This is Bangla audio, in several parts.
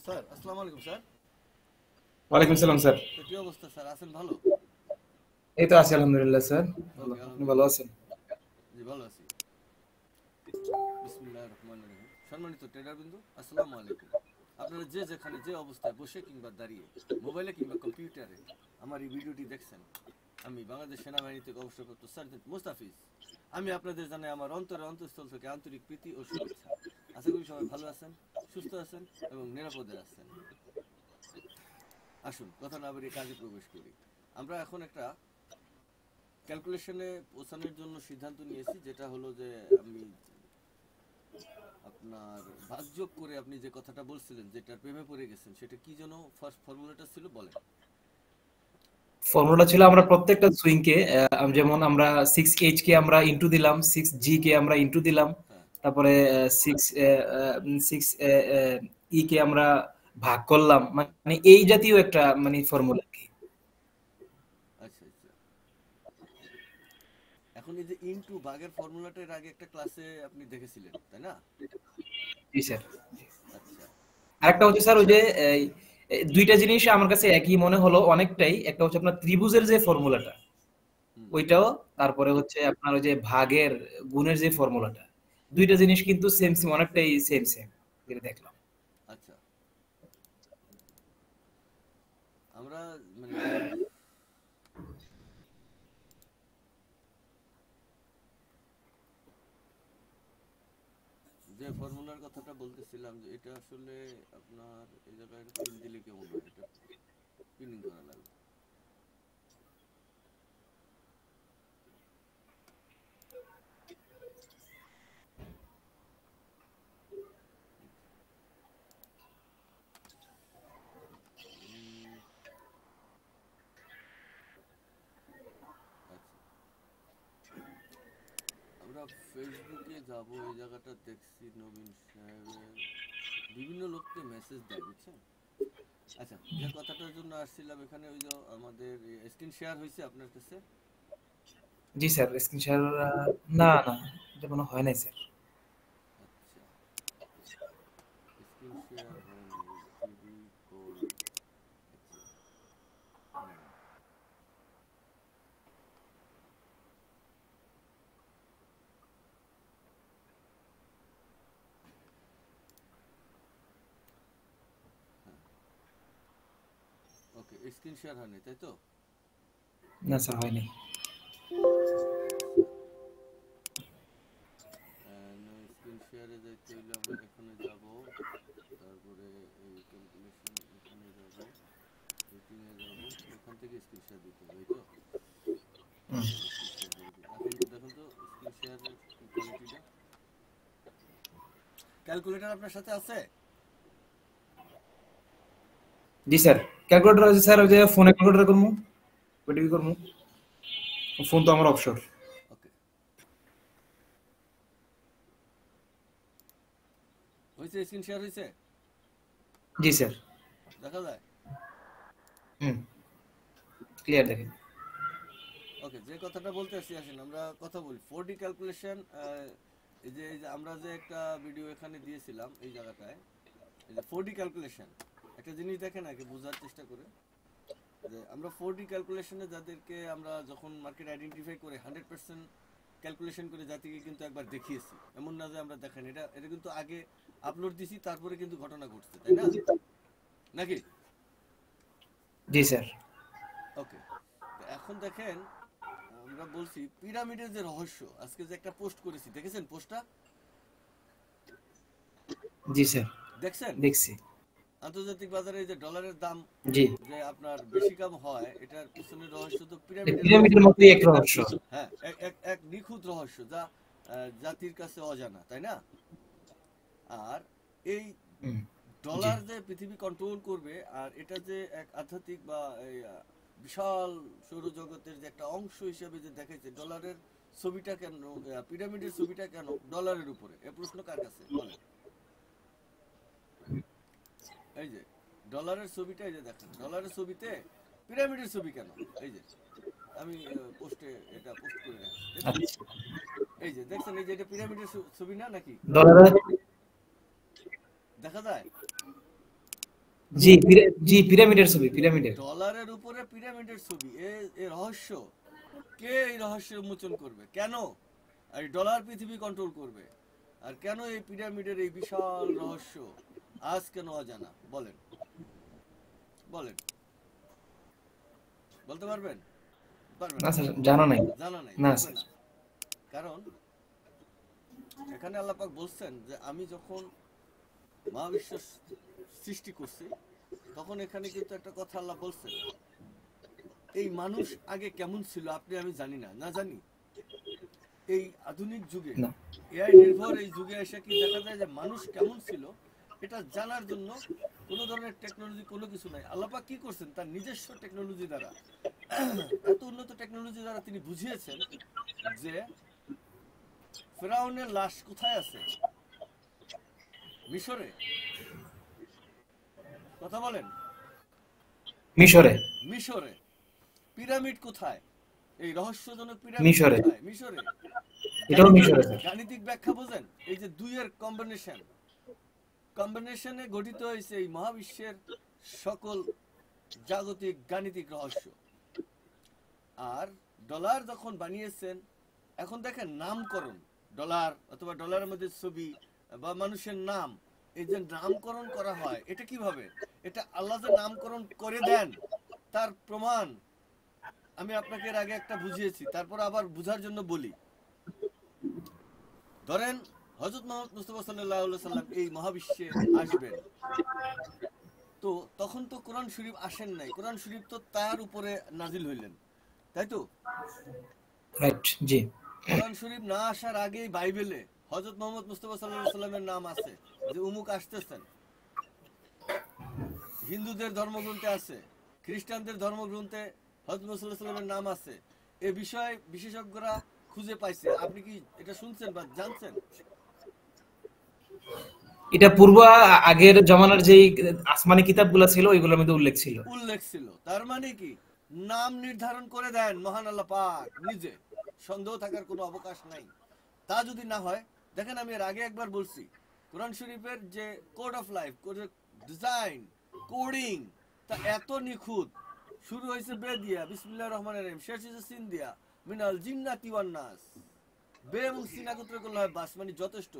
স্যার, আসসালামু আলাইকুম স্যার। ওয়ালাইকুম সালাম স্যার। তো কি অবস্থা স্যার, আছেন ভালো? এই তো আছি আলহামদুলিল্লাহ স্যার। ভালো, ওকে, আপনি ভালো আলহামদুলিল্লাহ। আছেন? জি, ভালো আছি। বিসমিল্লাহির রহমানির রহিম। সম্মানিত ট্রেডার বিন্দু, আসসালামু আলাইকুম। আপনারা যে যেখানে যে অবস্থায় বসে কিংবা দাঁড়িয়ে, মোবাইলে কিংবা কম্পিউটারে আমার এই ভিডিওটি দেখছেন, আমি বাংলাদেশ সেনাবাহিনী থেকে অবসরপ্রাপ্ত সার্জেন্ট মোস্তাফিজ। আমি আপনাদের জানাই আমার অন্তঃস্থল থেকে আন্তরিক প্রীতি ও শুভেচ্ছা। আশা করি সবাই ভালো আছেন, সুস্থ আছেন এবং নিরাপদে আছেন। আসুন কথা না বেরিয়ে কাজে প্রবেশ করি। আমরা এখন একটা ক্যালকুলেশনে পৌঁছানোর জন্য সিদ্ধান্ত নিয়েছি, যেটা হলো যে আমি আপনার ভাগযোগ করে আপনি যে কথাটা বলছিলেন, যেটার প্রেমে পড়ে গেছেন, সেটা কি যেন ফার্স্ট ফর্মুলাটা ছিল বলেন। ফর্মুলা ছিল আমরা প্রত্যেকটা সুইং কে যেমন আমরা 6H কে আমরা ইনটু দিলাম, 6G কে আমরা ইনটু দিলাম, হ্যাঁ, তারপরে 6 ই কে আমরা ভাগ করলাম, মানে এই জাতীয় একটা মানে ফর্মুলা কি। আচ্ছা আচ্ছা। এখন এই যে ইনটু ভাগের ফর্মুলাটা এর আগে একটা ক্লাসে আপনি দেখেছিলেন, তাই না? জি স্যার। আচ্ছা। আরেকটা হচ্ছে স্যার ওই যে দুইটা জিনিস আমার কাছে একই মনে হলো অনেকটাই। একটা হচ্ছে আপনার ত্রিভুজের যে ফর্মুলাটা হুম। ওইটাও, তারপরে হচ্ছে আপনার ওই যে ভাগের গুণের যে ফর্মুলাটা, দুইটা জিনিস কিন্তু সেম সেম, অনেকটাই সেম সেম যেটা দেখলাম। আচ্ছা, আমরা মানে যে ফর্মুলার কথাটা বলতেছিলাম, যে এটা আসলে আপনার এই জায়গায় পিন দিলে কেমন হয়, এটা পিনিং করা লাগবে। উম, আচ্ছা, আমরা ফেসবুকে যাব, এই জায়গাটা দেখছি নবীন সাহেবের বিভিন্ন লোককে মেসেজ দেয়, বুঝছেন? আচ্ছা, যে কথাটার জন্য আসছিলাম এখানে, ওই যে আমাদের স্ক্রিন শেয়ার হয়েছে আপনার কাছে? জি স্যার, স্ক্রিন শেয়ার না না, এটা মনে হয় নাই স্যার। আচ্ছা, স্ক্রিন শেয়ার হয় নাই, টিভি কল। আচ্ছা, হুম, হ্যাঁ, ওকে, স্ক্রিন শেয়ার হয় নাই, তাই তো? না স্যার, হয়নি। আচ্ছা, স্ক্রিন শেয়ারে যাইতে হইলে আমরা এখানে যাব, তারপরে এই ক্যালকুলেশন এখানে যাব, রেটিংয়ে যাব, এখান থেকে স্ক্রিন শেয়ার দিতে হবে, এই তো? হুম। আচ্ছা, স্ক্রিন শেয়ার করে দিই। এখন দেখুন তো স্ক্রিন শেয়ারের কি কোয়ালিটিটা। ক্যালকুলেটর আপনার সাথে আছে? জি স্যার, ক্যালকুলেটর আছে স্যার, ওই যে ফোনে ক্যালকুলেটর করবো, ওইটা কি করবো, ফোন তো আমার অবসর। ওকে, হয়েছে, স্ক্রিন শেয়ার হয়েছে, জি স্যার। দেখা যায়। হুম, ক্লিয়ার দেখেন। ওকে, যে কথাটা বলতে আসি, আসেন আমরা কথা বলি 4D ক্যালকুলেশন। এই যে আমরা যে একটা ভিডিও এখানে দিয়েছিলাম এই জায়গাটায়, এই যে 4D ক্যালকুলেশন, একটা জিনিস দেখেন আগে বোঝার চেষ্টা করে, যে আমরা 4D ক্যালকুলেশনে যাদেরকে আমরা যখন মার্কেট আইডেন্টিফাই করে 100% ক্যালকুলেশন করে জাতিকে কিন্তু একবার দেখিয়েছি, এমন না যে আমরা দেখেন, এটা এটা কিন্তু আগে আপলোড দিছি, তারপরে কিন্তু ঘটনা ঘটছে, তাই না? নাকি? জি স্যার। ওকে, তো এখন দেখেন, আমরা বলছি পিরামিডের যে রহস্য, আজকে যে একটা পোস্ট করেছি, দেখেছেন পোস্টটা? জি স্যার, দেখছেন? দেখছি। আন্তর্জাতিক বাজারে যে ডলারের দাম জি, যে আপনার বেশি কাম হয়, এটার পিছনের রহস্য তো এই পিরামিডের রহস্য। পিরামিডের মতোই এক রহস্য। হ্যাঁ, এক এক এক নিখুঁত রহস্য, যা জাতির কাছে অজানা, তাই না? আর এই হুম, জি। ডলার যে পৃথিবী কন্ট্রোল করবে, আর এটা যে এক আধ্যাত্মিক বা এই বিশাল সৌরজগতের যে একটা অংশ হিসেবে যে দেখাইছে, ডলারের ছবিটা কেন, পিরামিডের ছবিটা কেন ডলারের উপরে, এ প্রশ্ন কার কাছে বলেন? এই যে ডলারের ছবিটা, এই যে দেখেন ডলারের ছবিতে পিরামিডের ছবি কেন, এই যে আমি পোস্টে এটা পোস্ট করে রাখছি, দেখছেন? আচ্ছা, এই যে দেখছেন, এই যে এটা পিরামিডের ছবি না নাকি? ডলারের, দেখা যায়? জি পিরামিডের ছবি, পিরামিডের। ডলারের উপরে পিরামিডের ছবি, এ রহস্য। কে এই রহস্য উন্মোচন করবে? কেন এই ডলার পৃথিবী কন্ট্রোল করবে? আর কেন এই পিরামিডের এই বিশাল রহস্য আজ কেন অজানা? বলেন, বলেন, বলতে পারবেন? পারবেন না না? স্যার, জানা নাই। জানা নাই, না থাকবে স্যার। না। কারণ এখানে আল্লাহ পাক বলছেন যে আমি যখন মহাবিশ্ব সৃষ্টি করছি, তখন এখানে কিন্তু একটা কথা আল্লাহ বলছেন, এই মানুষ আগে কেমন ছিল আপনি আমি জানি না, না জানি। এই আধুনিক যুগে, না। এআই নির্ভর এই যুগে এসে কি দেখা যায় যে মানুষ কেমন ছিল এটা জানার জন্য কোনো ধরনের টেকনোলজি, কোনো কিছু নাই। আল্লাহ পাক কি করছেন? তার নিজস্ব টেকনোলজি দ্বারা, এত উন্নত টেকনোলজি দ্বারা তিনি বুঝিয়েছেন যে ফেরাউনের লাশ কোথায় আছে? মিশরে। কথা বলেন। মিশরে। মিশরে। পিরামিড কোথায়? এই রহস্যজনক পিরামিড মিশরে। কোথায়? মিশরে। এটাও মিশরে স্যার। গাণিতিক ব্যাখ্যা বোঝেন? এই যে দুইয়ের কম্বিনেশনে গঠিত হয়েছে এই মহাবিশ্বের সকল জাগতিক গাণিতিক রহস্য। আর ডলার যখন বানিয়েছেন, এখন দেখেন নামকরণ, ডলার অথবা ডলারের মধ্যে ছবি বা মানুষের নাম, এই যে নামকরণ করা হয়, এটা কিভাবে? এটা আল্লাহ যে নামকরণ করে দেন তার প্রমাণ আমি আপনাকে এর আগে একটা বুঝিয়েছি, তারপর আবার বুঝার জন্য বলি। ধরেন হযরত মুহাম্মদ মুস্তাফা সাল্লাল্লাহু আলাইহি সাল্লাম এই মহাবিশ্বে আসবেন, তো তখন তো কোরআন শরীফ আসেন নাই, কোরআন শরীফ তো তার উপরে নাজিল হইলেন, তাই তো? রাইট, জি। কোরআন শরীফ না আসার আগেই বাইবেলে হযরত মুহাম্মদ মুস্তাফা সাল্লাল্লাহু আলাইহি সাল্লামের নাম আছে, যে উমুক আসতেছেন। হিন্দুদের ধর্মগ্রন্থে আছে, খ্রিস্টানদের ধর্মগ্রন্থে হযরত মুহাম্মদ সাল্লাল্লাহু আলাইহি সাল্লামের নাম আছে। এ বিষয়ে বিশেষজ্ঞরা খুঁজে পাইছে। আপনি কি এটা শুনছেন বা জানছেন? এটা পূর্ব আগের জমানার যে আসমানি কিতাবগুলো ছিল ওইগুলোর মধ্যে উল্লেখ ছিল। উল্লেখ ছিল। তার মানে কি? নাম নির্ধারণ করে দেন মহান আল্লাহ পাক নিজে, সন্দেহ থাকার কোনো অবকাশ নাই। তা যদি না হয়, দেখেন আমি এর আগে একবার বলছি, কোরআন শরীফের যে code of life, design, coding, তা এত নিখুঁত। শুরু হয়েছে বে দিয়া, বিসমিল্লাহির রহমানির রহিম, শেষ হয়েছে সিন দিয়া, মিনাল জিন্নাতি ওয়ান নাস। বে এবং সিন একত্র করলে হয় বাস, মানে যথেষ্ট।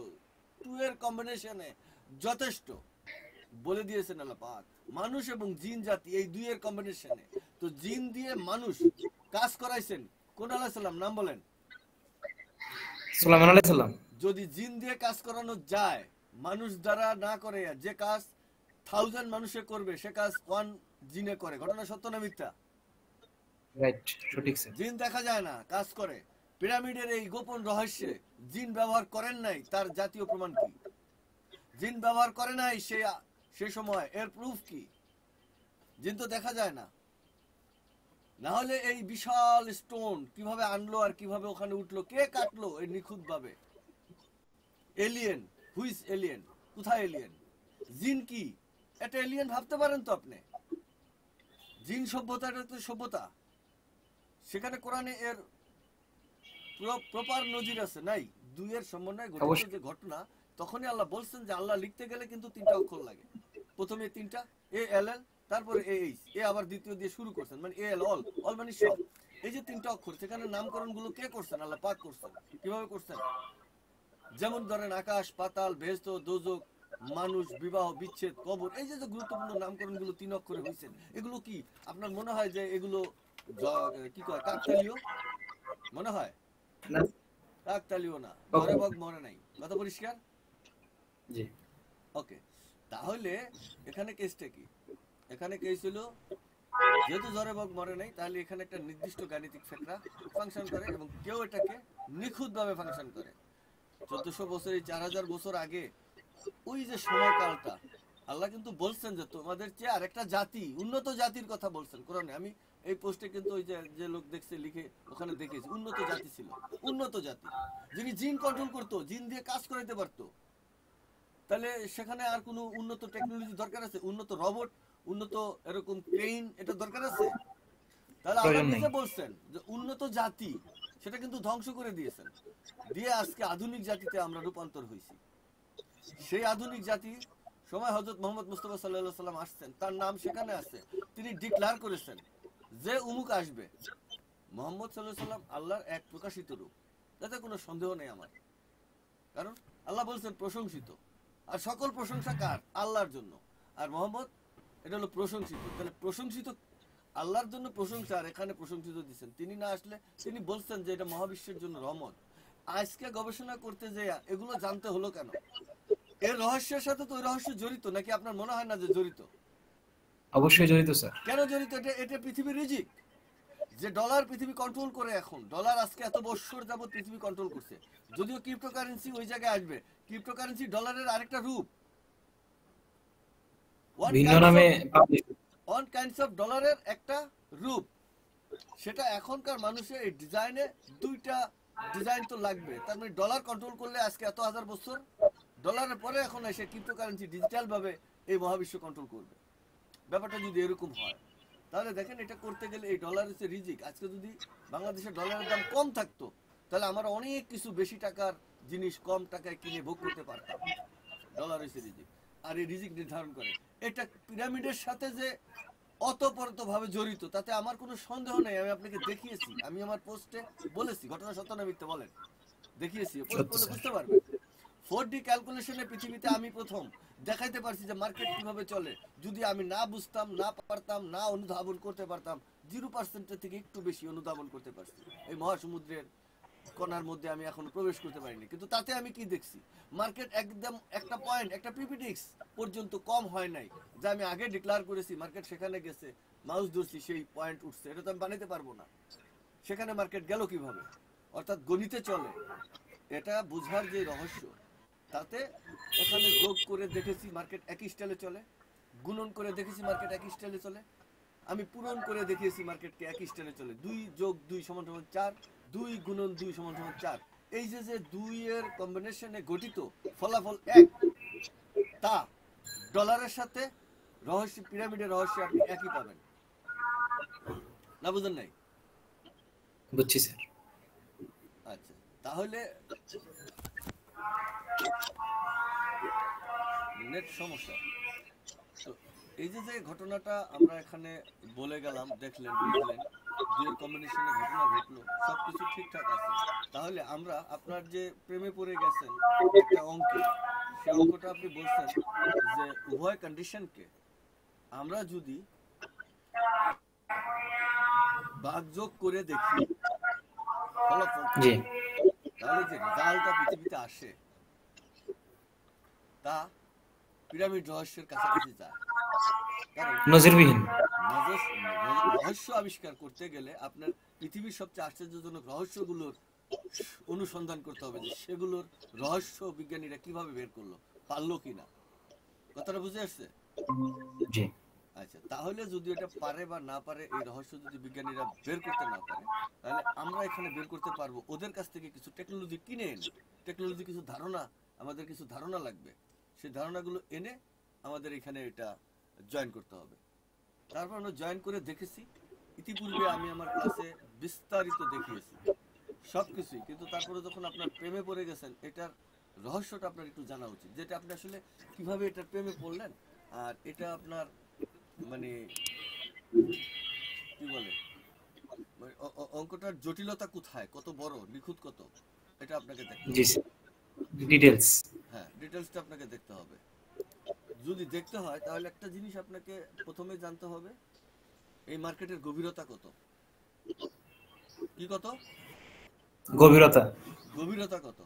টু এর কম্বিনেশনে যথেষ্ট বলে দিয়েছেন আল্লাহ পাক। মানুষ এবং জিন জাতি এই দুইয়ের কম্বিনেশনে, তো জিন দিয়ে মানুষ কাজ করাইছেন কোন আলাইহিস সালাম? নাম বলেন। সুলাইমান আলাইহিস সালাম। যদি জিন দিয়ে কাজ করানো যায়, মানুষ দ্বারা না করে, যে কাজ 1000 মানুষে করবে সে কাজ 1 জিনে করে। ঘটনা সত্য না মিথ্যা? রাইট, সঠিক স্যার। জিন দেখা যায় না, কাজ করে। পিরামিডের এই গোপন রহস্যে জিন ব্যবহার করেন নাই, তার জাতীয় প্রমাণ কি? জিন ব্যবহার করে নাই সে সময়, এর প্রুফ কি? জিন তো দেখা যায় না। না হলে এই বিশাল স্টোন কিভাবে আনলো আর কিভাবে ওখানে উঠলো, কে কাটলো এই নিখুঁত ভাবে? Alien, who is alien? কোথায় এলিয়েন? জিন কি? এটা এলিয়েন ভাবতে পারেন তো আপনি? জিন সভ্যতাটা তো সভ্যতা, সেখানে কোরআনে এর প্রপার নজির আছে নাই? দুইয়ের সমন্বয়ে ঘটিত যে ঘটনা, তখনই আল্লাহ বলছেন যে আল্লাহ লিখতে গেলে কিন্তু 3টা অক্ষর লাগে। প্রথমে 3টা, এ এল এল, তারপরে এ এইচ, এ আবার দ্বিতীয় দিয়ে শুরু করছেন, মানে এ এল, অল, অল মানে সব। এই যে 3টা অক্ষর, সেখানে নামকরণ গুলো কে করছেন? আল্লাহ পাক করছেন। কিভাবে করছেন? যেমন ধরেন আকাশ, পাতাল, বেহেশত, দোজখ, মানুষ, বিবাহ, বিচ্ছেদ, কবর, এই যে যে গুরুত্বপূর্ণ নামকরণ গুলো 3 অক্ষরে হয়েছেন, এগুলো কি আপনার মনে হয় যে এগুলো কি কয় কাকতালীয়? মনে হয় না। কাকতালীয় না। Okay. ঘরে বক মরে নাই, কথা পরিষ্কার? জি। ওকে, তাহলে এখানে কেসটা কি? এখানে কেস হলো, যেহেতু ঝড়ে বক মরে নাই, তাহলে এখানে একটা নির্দিষ্ট গাণিতিক ফ্যাক্টর ফাংশন করে এবং কেউ এটাকে নিখুঁতভাবে ফাংশন করে। 1400 বছর, এই 4000 বছর আগে ওই যে সময়কালটা, আল্লাহ কিন্তু বলছেন যে তোমাদের চেয়ে আরেকটা জাতি, উন্নত জাতির কথা বলছেন কোরআনে। আমি এই পোস্টে কিন্তু ওই যে লোক দেখছে লিখে ওখানে দেখেছি, উন্নত জাতি ছিল, উন্নত জাতি, যিনি জিন কন্ট্রোল করতো, জিন দিয়ে কাজ করাইতে পারতো। তাহলে সেখানে আর কোনো উন্নত টেকনোলজি দরকার আছে? উন্নত রোবট, উন্নত এরকম ক্রেন, এটা দরকার আছে? তাহলে আল্লাহ নিজে বলছেন যে উন্নত জাতি, সেটা কিন্তু ধ্বংস করে দিয়েছেন, দিয়ে আজকে আধুনিক জাতিতে আমরা রূপান্তর হয়েছি। সেই আধুনিক জাতি সময় হযরত মুহাম্মদ মুস্তাফা সাল্লাল্লাহু আলাইহি সাল্লাম আসছেন, তার নাম সেখানে আছে, তিনি ডিক্লেয়ার করেছেন যে উমুক আসবে। মুহাম্মদ সাল্লাল্লাহু আলাইহি সাল্লাম আল্লাহর এক প্রকাশিত রূপ, তাতে কোনো সন্দেহ নেই আমার। কারণ আল্লাহ বলছেন প্রশংসিত, আর সকল প্রশংসা কার? আল্লাহর জন্য। আর মোহাম্মদ এটা হলো প্রশংসিত। তাহলে প্রশংসিত আল্লাহর জন্য প্রশংসা, আর এখানে প্রশংসিত দিচ্ছেন। তিনি না আসলে তিনি বলছেন যে এটা মহাবিশ্বের জন্য রহমত। আজকে গবেষণা করতে যে এগুলো জানতে হলো কেন? এর রহস্যের সাথে তো ওই রহস্য জড়িত, নাকি আপনার মনে হয় না যে জড়িত? অবশ্যই জড়িত স্যার। কেন জড়িত? এটা পৃথিবীর রিজিক। যে ডলার পৃথিবী কন্ট্রোল করে, এখন ডলার আজকে এত বছর যাবত পৃথিবী কন্ট্রোল করছে। যদিও ক্রিপ্টোকারেন্সি ওই জায়গায় আসবে, ক্রিপ্টোকারেন্সি ডলারের আরেকটা রূপ, ভিন্ন নামে ওয়ান কাইন্ডস অফ ডলারের একটা রূপ। সেটা এখনকার মানুষের এই ডিজাইনে দুইটা ডিজাইন তো লাগবে। তার মানে ডলার কন্ট্রোল করলে আজকে এত হাজার বছর, ডলারের পরে এখন এসে ক্রিপ্টোকারেন্সি ডিজিটাল ভাবে এই মহাবিশ্ব কন্ট্রোল করবে। ব্যাপারটা যদি এরকম হয়, তাহলে দেখেন এটা করতে গেলে এই ডলার হচ্ছে রিজিক। আজকে যদি বাংলাদেশের ডলারের দাম কম থাকতো, তাহলে আমরা অনেক কিছু বেশি টাকার জিনিস কম টাকায় কিনে ভোগ করতে পারতাম। ডলার হচ্ছে রিজিক, আর এই রিজিক নির্ধারণ করে। এটা পিরামিডের সাথে যে অতপ্রতভাবে জড়িত, তাতে আমার কোনো সন্দেহ নেই। আমি আপনাকে দেখিয়েছি, আমি আমার পোস্টে বলেছি। ঘটনা সত্য না মিথ্যা বলেন? দেখিয়েছি, পোস্ট করলে বুঝতে পারবেন। 4D ক্যালকুলেশনে পৃথিবীতে আমি প্রথম দেখাইতে পারছি যে মার্কেট কিভাবে চলে। যদি আমি না বুঝতাম, না পারতাম, না অনুধাবন করতে পারতাম, 0% থেকে একটু বেশি অনুধাবন করতে পারছি। এই মহাসমুদ্রের কণার মধ্যে আমি এখনো প্রবেশ করতে পারিনি, কিন্তু তাতে আমি কি দেখছি? মার্কেট একদম একটা পয়েন্ট, একটা পিপিডিক্স পর্যন্ত কম হয় নাই, যা আমি আগে ডিক্লেয়ার করেছি। মার্কেট সেখানে গেছে, মাউস ধরছি, সেই পয়েন্ট উঠছে। এটা তো আমি বানাইতে পারবো না। সেখানে মার্কেট গেল কিভাবে? অর্থাৎ গণিতে চলে। এটা বুঝার যে রহস্য, তাতে এখানে যোগ করে দেখেছি মার্কেট একই স্টাইলে চলে, গুণন করে দেখেছি মার্কেট একই স্টাইলে চলে, আমি পূরণ করে দেখিয়েছি মার্কেটকে একই স্টাইলে চলে। 2 যোগ 2 সমান সমান 4, 2 গুণন 2 সমান সমান 4। এই যে 2 এর কম্বিনেশনে গঠিত ফলাফল 1, তা ডলারের সাথে রহস্য, পিরামিডের রহস্যে আপনি একই পাবেন। না বুঝেন নাই? বুঝছি স্যার। আচ্ছা, তাহলে নেট সমস্যা। তো এই যে ঘটনাটা আমরা এখানে বলে গেলাম, দেখলেন, বুঝলেন, দুইয়ের কম্বিনেশনে ঘটনা ঘটলো, সবকিছু ঠিকঠাক আছে। তাহলে আমরা আপনার যে প্রেমে পড়ে গেছেন একটা অঙ্কে, সেই অঙ্কটা আপনি বলছেন যে উভয় কন্ডিশনকে আমরা যদি ভাগযোগ করে দেখি ফলাফল, জি, তাহলে যে রেজাল্টটা পৃথিবীতে আসে তা পিরামিড রহস্যের কাছাকাছি যায়। কারণ নজিরবিহীন। রহস্য আবিষ্কার করতে গেলে আপনার পৃথিবীর সবচেয়ে আশ্চর্যজনক রহস্যগুলোর অনুসন্ধান করতে হবে, যে সেগুলোর রহস্য বিজ্ঞানীরা কিভাবে বের করলো, পারলো কিনা। কথাটা বুঝে আসছে? জি, আচ্ছা, তাহলে যদি এটা পারে বা না পারে, এই রহস্য যদি বিজ্ঞানীরা বের করতে না পারে, তাহলে আমরা এখানে বের করতে পারবো ওদের কাছ থেকে কিছু টেকনোলজি কিনে এনে। টেকনোলজি কিছু ধারণা, আমাদের কিছু ধারণা লাগবে, সেই ধারণাগুলো এনে আমাদের এখানে এটা জয়েন করতে হবে। তারপর আমরা জয়েন করে দেখেছি। ইতিপূর্বে আমি আমার ক্লাসে বিস্তারিত দেখিয়েছি সবকিছুই, কিন্তু তারপরে যখন আপনার প্রেমে পড়ে গেছেন, এটার রহস্যটা আপনার একটু জানা উচিত, যেটা আপনি আসলে কিভাবে এটার প্রেমে পড়লেন, আর এটা আপনার মানে কি বলে, মানে অঙ্কটার জটিলতা কোথায়, কত বড়, নিখুঁত কত, এটা আপনাকে দেখতে জি হবে। স্যার। ডিটেইলস। হ্যাঁ, ডিটেলসটা আপনাকে দেখতে হবে। যদি দেখতে হয়, তাহলে একটা জিনিস আপনাকে প্রথমে জানতে হবে, এই মার্কেটের গভীরতা কত। কি কত? গভীরতা। গভীরতা কত?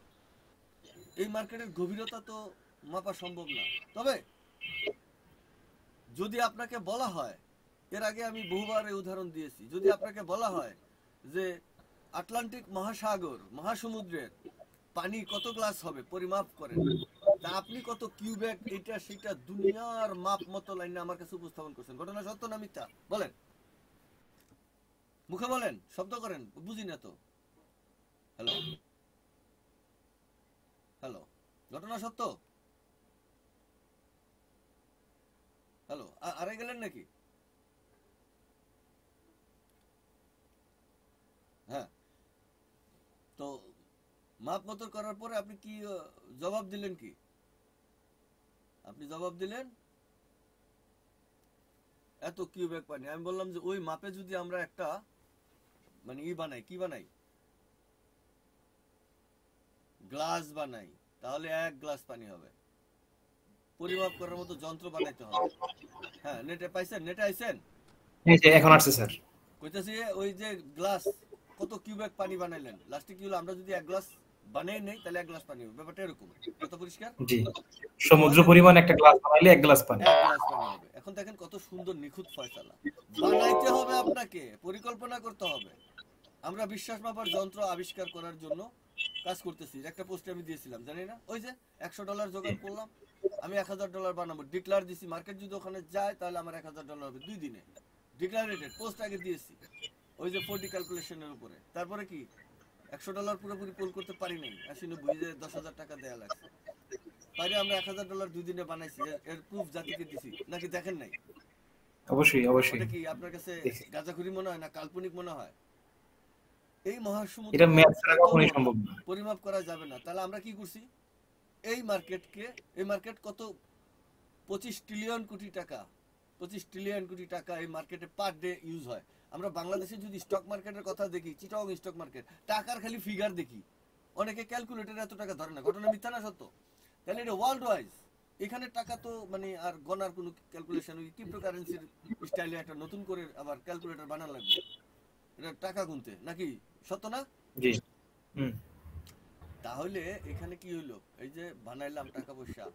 এই মার্কেটের গভীরতা তো মাপা সম্ভব না। তবে যদি আপনাকে বলা হয়, এর আগে আমি বহুবার এই উদাহরণ দিয়েছি, যদি আপনাকে বলা হয় যে আটলান্টিক মহাসাগর, মহাসমুদ্রের পানি কত গ্লাস হবে, পরিমাপ করেন, তা আপনি কত কিউবেক, এটা সেটা দুনিয়ার মাপ মতো লাইনে আমার কাছে উপস্থাপন করছেন। ঘটনা সত্য না মিথ্যা বলেন? মুখে বলেন, শব্দ করেন, বুঝি না তো। হ্যালো হ্যালো, ঘটনা সত্য? হ্যালো, আরে গেলেন নাকি? হ্যাঁ, তো মাপ মতো করার পরে আপনি কি জবাব দিলেন কি? আপনি জবাব দিলেন এত কিউবেক পানি। আমি বললাম যে ওই মাপে যদি আমরা একটা মানে বানাই, কি বানাই, গ্লাস বানাই, তাহলে 1 গ্লাস পানি হবে। পরিমাপ করার মতো যন্ত্র বানাইতে হবে। হ্যাঁ, নেটে পাইছেন, নেটে আইছেন? এই যে এখন আসছে স্যার। কইতাছি ওই যে গ্লাস কত কিউবেক পানি বানাইলেন, লাস্টে কি হলো, আমরা যদি 1 গ্লাস বানাই নেই তাহলে 1 গ্লাস পানি হবে। ব্যাপারটা এরকম। কত পরিষ্কার? জি, সমুদ্র তাহলে পরিমাণ একটা গ্লাস বানাইলে 1 গ্লাস পানি। 1 গ্লাস পানি হবে। এখন দেখেন কত সুন্দর নিখুঁত ফয়সালা। বানাইতে হবে আপনাকে, পরিকল্পনা করতে হবে। আমরা বিশ্বাস মাপার যন্ত্র আবিষ্কার করার জন্য কাজ করতেছি। একটা পোস্টে আমি দিয়েছিলাম, জানি না, ওই যে $100 জোগাড় করলাম, আমি $1000 বানাবো, ডিক্লার দিছি, মার্কেট যদি ওখানে যায় তাহলে আমার $1000 হবে 2 দিনে। ডিক্লারেটেড পোস্ট আগে দিয়েছি ওই যে 4D ক্যালকুলেশনের উপরে। তারপরে কি $100 পুরোপুরি পুল করতে পারি নাই, আসলে বুঝে 10,000 টাকা দেয়া লাগছে। বাইরে আমরা $1000 2 দিনে বানাইছি, এর প্রুফ জাতিকে দিছি, নাকি দেখেন নাই? অবশ্যই অবশ্যই ওটা কি আপনার কাছে দেখছি। গাঁজাখুরি মনে হয় না কাল্পনিক মনে হয়? এই এটা মহাসমুদ্রের ম্যাথ ছাড়া এত কখনোই বড়, সম্ভব না। পরিমাপ করা যাবে না। তাহলে আমরা কি করছি, এই মার্কেটকে, এই মার্কেট কত 25 ট্রিলিয়ন কোটি টাকা, 25 ট্রিলিয়ন কোটি টাকা এই মার্কেটে পার ডে ইউজ হয়। আমরা বাংলাদেশে যদি স্টক মার্কেটের কথা দেখি, চিটাগং স্টক মার্কেট, টাকার খালি ফিগার দেখি, অনেকে ক্যালকুলেটরে এত টাকা ধরে না। ঘটনা মিথ্যা না সত্য? তাহলে এটা ওয়ার্ল্ড ওয়াইজ, এখানে টাকা তো মানে আর গণার কোনো ক্যালকুলেশন, ওই ক্রিপ্টোকারেন্সির স্টাইলে একটা নতুন করে আবার ক্যালকুলেটর বানানো লাগবে এটা টাকা গুনতে, নাকি সত্য না? জি। হুম। তাহলে এখানে কি হইলো, এই যে বানাইলাম টাকা পয়সা,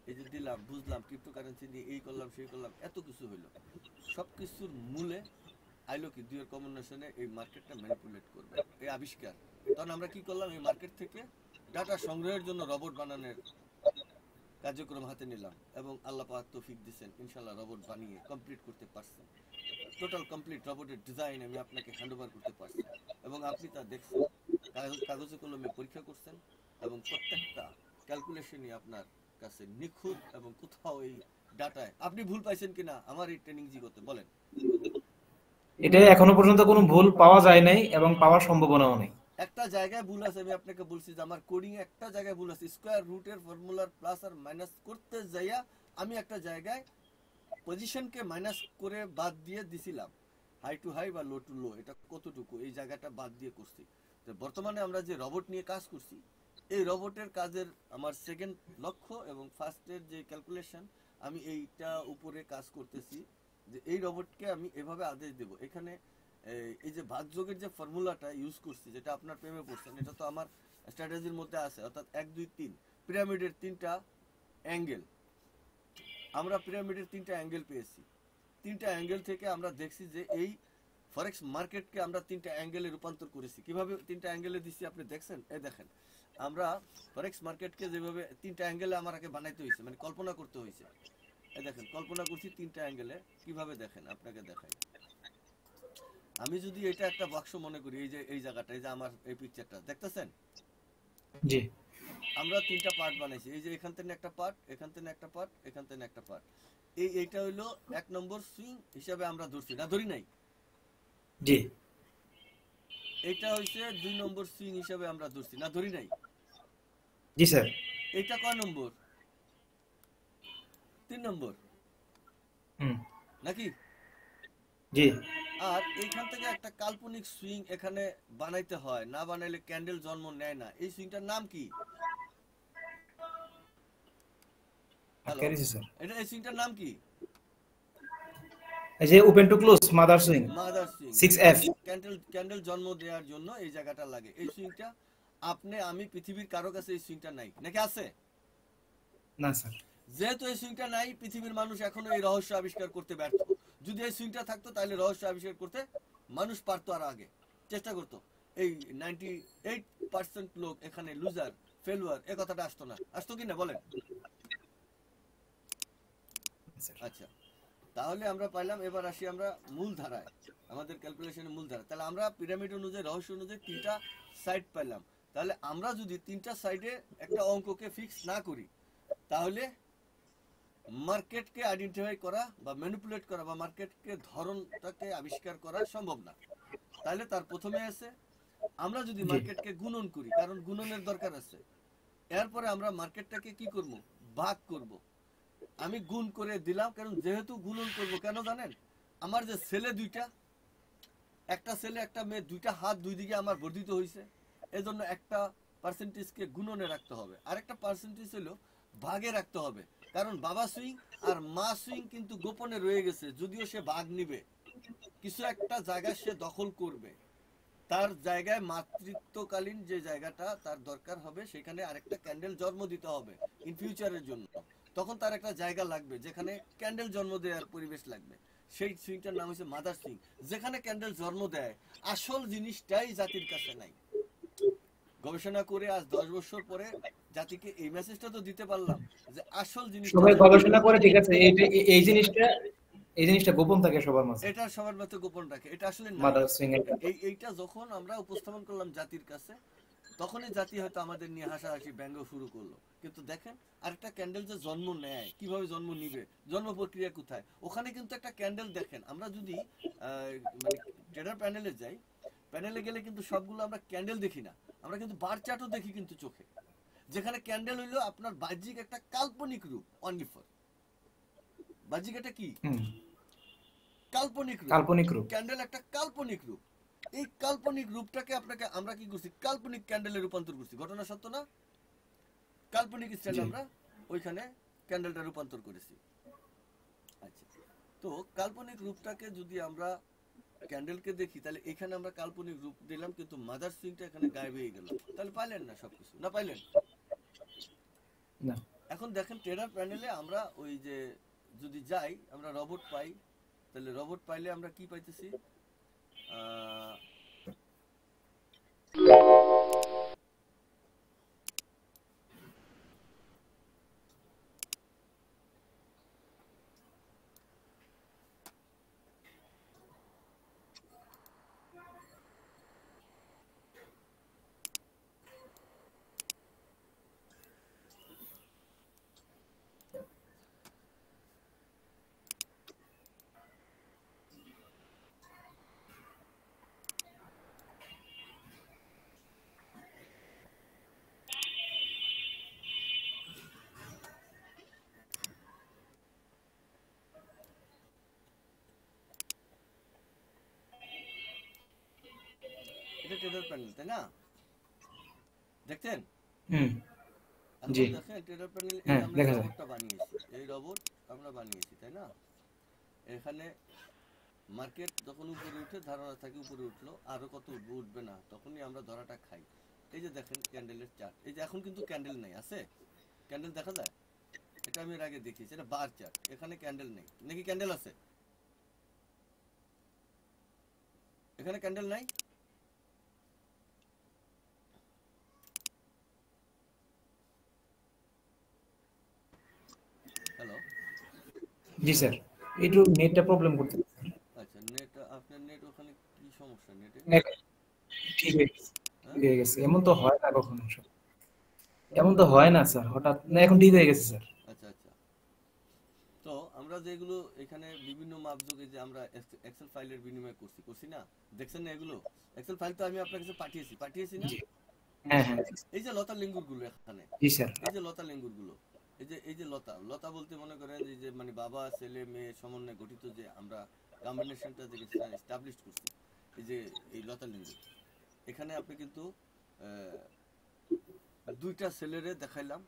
এই যে দিলাম, বুঝলাম, ক্রিপ্টোকারেন্সি দিয়ে এই করলাম সেই করলাম, এত কিছু হইলো, সবকিছুর মূলে আইলো কি, দুইয়ের কম্বিনেশনে এই মার্কেটটা ম্যানিপুলেট করবে, এই আবিষ্কার। তখন আমরা কি করলাম, এই মার্কেট থেকে ডাটা সংগ্রহের জন্য রোবট বানানোর কার্যক্রম হাতে নিলাম, এবং আল্লাহ পাক তৌফিক দিয়েছেন, ইনশাআল্লাহ রোবট বানিয়ে কমপ্লিট করতে পারছেন। টোটাল কমপ্লিট রোবটের ডিজাইন আমি আপনাকে হ্যান্ডওভার করতে পারছি, এবং আপনি তা দেখছেন, কাগজে কলমে পরীক্ষা করছেন, এবং প্রত্যেকটা ক্যালকুলেশনই আপনার কাছে নিখুঁত, এবং কোথাও এই ডাটায় আপনি ভুল পাইছেন কিনা আমার এই ট্রেনিং জিগোতে বলেন। এটা এখনো পর্যন্ত কোনো ভুল পাওয়া যায় নাই এবং পাওয়ার সম্ভাবনাও নেই। একটা জায়গায় ভুল আছে, আমি আপনাকে বলছি যে আমার কোডিং এ একটা জায়গায় ভুল আছে, স্কয়ার রুটের ফর্মুলার প্লাস আর মাইনাস করতে যাইয়া আমি একটা জায়গায় পজিশনকে মাইনাস করে বাদ দিয়ে দিছিলাম, হাই টু হাই বা লো টু লো, এটা কতটুকু এই জায়গাটা বাদ দিয়ে করছি। তো বর্তমানে আমরা যে রোবট নিয়ে কাজ করছি, এই রোবটের কাজের আমার সেকেন্ড লক্ষ্য এবং ফার্স্টের যে ক্যালকুলেশন, আমি এইটা উপরে কাজ করতেছি যে এই রোবটকে আমি এভাবে আদেশ দেব। এখানে এই যে ভাগযোগের যে ফর্মুলাটা ইউজ করছি, যেটা আপনার প্রেমে পড়ছেন, এটা তো আমার স্ট্র্যাটেজির মধ্যে আছে, অর্থাৎ 1 2 3 পিরামিডের 3টা অ্যাঙ্গেল, আমরা পিরামিডের 3টা অ্যাঙ্গেল পেয়েছি। 3টা অ্যাঙ্গেল থেকে আমরা দেখছি যে এই ফরেক্স মার্কেটকে আমরা 3টা অ্যাঙ্গেলে রূপান্তর করেছি। কিভাবে 3টা অ্যাঙ্গেলে দিচ্ছি আপনি দেখছেন? এই দেখেন, আমরা ফরেক্স মার্কেটকে যেভাবে 3টা অ্যাঙ্গেলে আমাকে বানাইতে হয়েছে, মানে কল্পনা করতে হয়েছে, এই দেখেন কল্পনা করছি 3টা অ্যাঙ্গেলে, কিভাবে দেখেন আপনাকে দেখাই। আমি যদি এটা একটা বাক্স মনে করি, এই যে এই জায়গাটা, এই যে আমার এই পিকচারটা দেখতেছেন, জি আমরা 3টা পার্ট বানাইছি, এই যে এখান থেকে একটা পার্ট, এখান থেকে একটা পার্ট, এখান থেকে একটা পার্ট, এইটা হইলো 1 নম্বর সুইং হিসাবে আমরা ধরছি, না ধরি নাই? জি এটা হইছে 2 নম্বর সুইং হিসাবে আমরা ধরছি, না ধরি নাই? জি স্যার। এটা কয় নম্বর? 3 নম্বর, হুম। নাকি? জি আর এইখান থেকে একটা কাল্পনিক সুইং এখানে বানাইতে হয়, না বানাইলে ক্যান্ডেল জন্ম নেয় না। এই সুইংটার নাম কি? হ্যালো, ক্যারিছি স্যার। এটা এই সুইংটার নাম কি? এই যে open to close mother swing mother swing. 6F। Candle জন্ম দেওয়ার জন্য এই জায়গাটা লাগে। এই সুইংটা আপনি আমি পৃথিবীর কারো কাছে এই সুইংটা নাই, নাকি আছে? না স্যার। যেহেতু এই সুইংটা নাই, পৃথিবীর মানুষ এখনো এই রহস্য আবিষ্কার করতে ব্যর্থ। যদি এই সুইংটা থাকতো তাহলে রহস্য আবিষ্কার করতে মানুষ পারতো, আর আগে চেষ্টা করতো। এই 98% লোক এখানে লুজার, ফেলুয়ার, এ কথাটা আসতো না, আসতো কি না বলেন? আচ্ছা, তাহলে আমরা পাইলাম। এবার আসি আমরা মূল ধারায়, আমাদের ক্যালকুলেশনের মূল ধারা। তাহলে আমরা পিরামিড অনুযায়ী, রহস্য অনুযায়ী 3টা সাইড পাইলাম। তাহলে আমরা যদি 3টা সাইডে একটা অঙ্ককে ফিক্স না করি, তাহলে মার্কেটকে আইডেন্টিফাই করা বা ম্যানিপুলেট করা বা মার্কেটকে ধরনটাকে আবিষ্কার করা সম্ভব না। তাহলে তার প্রথমে আছে আমরা যদি মার্কেটকে গুণন করি, কারণ গুণনের দরকার আছে। এরপরে আমরা মার্কেটটাকে কি করব? ভাগ করব। আমি গুণ করে দিলাম, কারণ যেহেতু গুণন করব কেন জানেন, আমার যে ছেলে দুইটা, একটা ছেলে একটা মেয়ে, দুইটা হাত দুই দিকে আমার বর্ধিত হয়েছে, এজন্য একটা পার্সেন্টেজকে গুণনে রাখতে হবে, আর একটা পার্সেন্টেজ হলো ভাগে রাখতে হবে। কারণ বাবা সুইং আর মা সুইং কিন্তু গোপনে রয়ে গেছে, যদিও সে ভাগ নিবে, কিছু একটা জায়গা সে দখল করবে, তার জায়গায় মাতৃত্বকালীন যে জায়গাটা তার দরকার হবে, সেখানে আরেকটা ক্যান্ডেল জন্ম দিতে হবে ইন ফিউচারের জন্য। তখন তার একটা জায়গা লাগবে যেখানে ক্যান্ডেল জন্ম দেওয়ার পরিবেশ লাগবে, সেই সুইংটার নাম হচ্ছে মাদার সুইং। যেখানে ক্যান্ডেল জন্ম দেয়, আসল জিনিসটাই জাতির কাছে নাই। গবেষণা করে আজ 10 বছর পরে জাতিকে এই মেসেজটা তো দিতে পারলাম যে আসল জিনিসটা সবাই গবেষণা করে, ঠিক আছে, এই জিনিসটা, এই জিনিসটা গোপন থাকে সবার মাঝে, এটা সবার মধ্যে গোপন রাখে, এটা আসলে নাই। মাদার সুইং এর। এইটা যখন আমরা উপস্থাপন করলাম জাতির কাছে, তখনই জাতি হয়তো আমাদের নিয়ে হাসাহাসি ব্যঙ্গ শুরু করলো। কিন্তু দেখেন, আরেকটা ক্যান্ডেল যে জন্ম নেয়, কিভাবে জন্ম নিবে, জন্ম প্রক্রিয়া কোথায়, ওখানে কিন্তু একটা ক্যান্ডেল দেখেন। আমরা যদি মানে ট্রেডার প্যানেলে যাই, প্যানেলে গেলে কিন্তু সবগুলো আমরা ক্যান্ডেল দেখি না, আমরা কিন্তু বার চার্টও দেখি কিন্তু চোখে, যেখানে ক্যান্ডেল হইলো আপনার বাহ্যিক একটা কাল্পনিক রূপ, অনলি ফর বাহ্যিক একটা কি কাল্পনিক রূপ, কাল্পনিক রূপ। ক্যান্ডেল একটা কাল্পনিক রূপ। এই কাল্পনিক রূপটাকে আপনাকে আমরা কি করছি, কাল্পনিক ক্যান্ডেলে রূপান্তর করছি। ঘটনা সত্য না? কাল্পনিক স্টাইলে আমরা ওইখানে ক্যান্ডেলটা রূপান্তর করেছি। আচ্ছা, তো কাল্পনিক রূপটাকে যদি আমরা ক্যান্ডেলকে দেখি, তাহলে এখানে আমরা কাল্পনিক রূপ দিলাম, কিন্তু মাদার সুইংটা এখানে গায়েব হয়ে গেল। তাহলে পাইলেন না সবকিছু, না পাইলেন না। এখন দেখেন ট্রেডার প্যানেলে আমরা ওই যে যদি যাই, আমরা রবট পাই, তাহলে রবট পাইলে আমরা কি পাইতেছি, এটা ট্রেডার প্যানেল, তাই না? দেখছেন? হুম। এখন জি। দেখেন ট্রেডার প্যানেল, এই হ্যাঁ, আমরা দেখা যায়। রবটটা বানিয়েছি, এই রবট আমরা বানিয়েছি, তাই না? এখানে মার্কেট যখন উপরে উঠে, ধারণা থাকে উপরে উঠলো, আরো কত উঠবে উঠবে না, তখনই আমরা ধরাটা খাই। এই যে দেখেন ক্যান্ডেলের চার্ট, এই যে এখন কিন্তু ক্যান্ডেল নেই, আছে ক্যান্ডেল দেখা যায়, এটা আমি এর আগে দেখিয়েছি, এটা বার চার্ট, এখানে ক্যান্ডেল নেই, নাকি ক্যান্ডেল আছে? এখানে ক্যান্ডেল নাই। হ্যালো, জি স্যার, একটু নেটটা প্রবলেম করতে। আচ্ছা, নেট, আপনার নেট ওখানে কি সমস্যা নেটে? ঠিক হয়ে গেছে, হ্যাঁ, ঠিক হয়ে গেছে। এমন তো হয় না কখনো, এমন তো হয় না স্যার, হঠাৎ না, এখন ঠিক হয়ে গেছে স্যার। আচ্ছা আচ্ছা। তো আমরা যেগুলো এখানে বিভিন্ন মাপযোগে যে আমরা এক্সেল ফাইলের বিনিময় করছি, করছি না? দেখছেন না এগুলো? এক্সেল ফাইল তো আমি আপনার কাছে পাঠিয়েছি, পাঠিয়েছি না? জি। হ্যাঁ হ্যাঁ। এই যে লতা লেঙ্গুর গুলো এখানে, জি স্যার। এই যে লতা লেঙ্গুর গুলো, এই যে লতা লতা বলতে মনে করেন এই যে মানে বাবা ছেলে মেয়ে সমন্বয়ে গঠিত যে আমরা কম্বিনেশনটা যে এস্টাবলিশ করছি, এই যে এই লতা লেঙ্গুর, এখানে আপনি কিন্তু দুইটা ছেলেরে দেখাইলাম,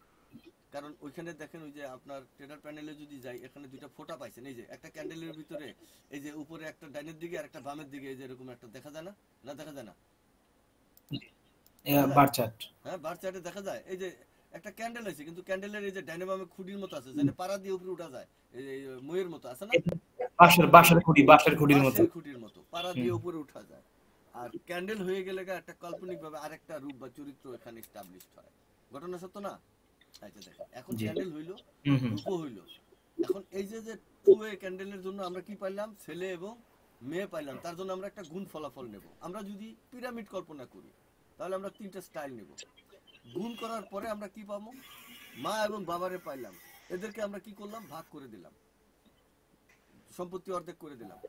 কারণ ওইখানে দেখেন ওই যে আপনার ট্রেডার প্যানেলে যদি যাই, এখানে দুইটা ফোঁটা পাইছেন, এই যে একটা ক্যান্ডেলের ভিতরে, এই যে উপরে একটা ডাইনের দিকে আর একটা বামের দিকে, এই যে এরকম একটা দেখা যায় না? না দেখা যায় না? দেখা যায়? Bar chart. হ্যাঁ, বার চার্টে দেখা যায়। এই যে একটা ক্যান্ডেল আছে, কিন্তু ক্যান্ডেলের এই যে ডাইনে বামে খুঁটির মতো আছে, যেন পাড়া দিয়ে উপরে উঠা যায়, এই ময়ের মতো আছে না? বাঁশের খুঁটির মতো। বাঁশের খুঁটির মতো পাড়া দিয়ে হুম। উপরে উঠা যায়। আর ক্যান্ডেল হয়ে গেলে একটা কাল্পনিক ভাবে আরেকটা রূপ বা চরিত্র এখানে এস্টাবলিশড হয়। ঘটনা সত্য না? আচ্ছা দেখেন, এখন জি। ক্যান্ডেল হইলো, হুম হুম। রূপও হইলো। এখন এই যে যে টু ওয়ে ক্যান্ডেলের জন্য আমরা কি পাইলাম, ছেলে এবং মেয়ে পাইলাম, তার জন্য আমরা একটা গুণ ফলাফল নেব। আমরা যদি পিরামিড কল্পনা করি, তাহলে আমরা তিনটা স্টাইল নেব। গুণ করার পরে আমরা কি পাবো, মা এবং বাবারে পাইলাম, এদেরকে আমরা কি করলাম, ভাগ করে দিলাম, সম্পত্তি অর্ধেক করে দিলাম,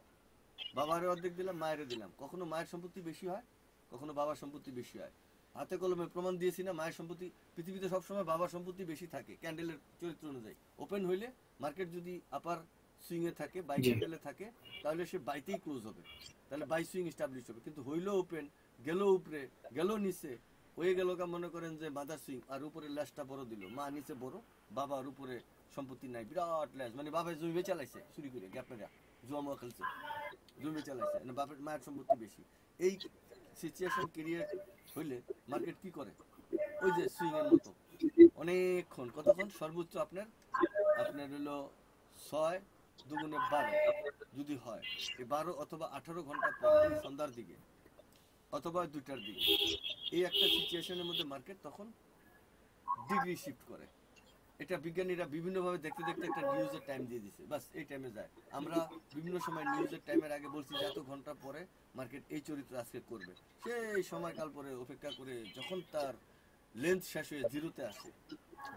বাবারে অর্ধেক দিলাম, মায়ের দিলাম। কখনো মায়ের সম্পত্তি বেশি হয়, কখনো বাবার সম্পত্তি বেশি হয়। হাতে কলমে প্রমাণ দিয়েছি না, মায়ের সম্পত্তি পৃথিবীতে সবসময় বাবার সম্পত্তি বেশি থাকে ক্যান্ডেলের চরিত্র অনুযায়ী। ওপেন হইলে মার্কেট যদি আপার সুইং এ থাকে, বাই জি ক্যান্ডেলে থাকে, তাহলে সে বাইতেই ক্লোজ হবে, তাহলে বাই সুইং এস্টাবলিশ হবে। কিন্তু হইলো ওপেন, গেল উপরে, গেল নিচে, হয়ে গেল কা মনে করেন যে মাদার সুইং, আর উপরে ল্যাশটা বড় দিল, মা নিচে বড়, বাবার উপরে সম্পত্তি নাই, বিরাট ল্যাশ, মানে বাবার জমি চালাইছে চুরি করে, গ্যাপ মেরা জুয়া মুয়া খেলছে, জমি চালাইছে, মানে বাপের মায়ের সম্পত্তি বেশি। এই সিচুয়েশন ক্রিয়েট হইলে মার্কেট কি করে, ওই যে সুইং এর মতো অনেকক্ষণ, কতক্ষণ, সর্বোচ্চ আপনার আপনার হলো 6 দুগুণে 12 যদি হয়, এই 12 অথবা 18 ঘন্টা পর, ওই সন্ধ্যার দিকে অথবা 2টার দিকে, এই একটা সিচুয়েশনের মধ্যে মার্কেট তখন ডিগ্রি শিফট করে। এটা বিজ্ঞানীরা বিভিন্নভাবে দেখতে দেখতে একটা নিউজের টাইম দিয়ে দিছে, বাস এই টাইমে যায়। আমরা বিভিন্ন সময় নিউজের টাইমের আগে বলছি যে এত ঘন্টা পরে মার্কেট এই চরিত্র আজকে করবে, সেই সময়কাল পরে অপেক্ষা করে যখন তার লেন্থ শেষ হয়ে জিরোতে আসে,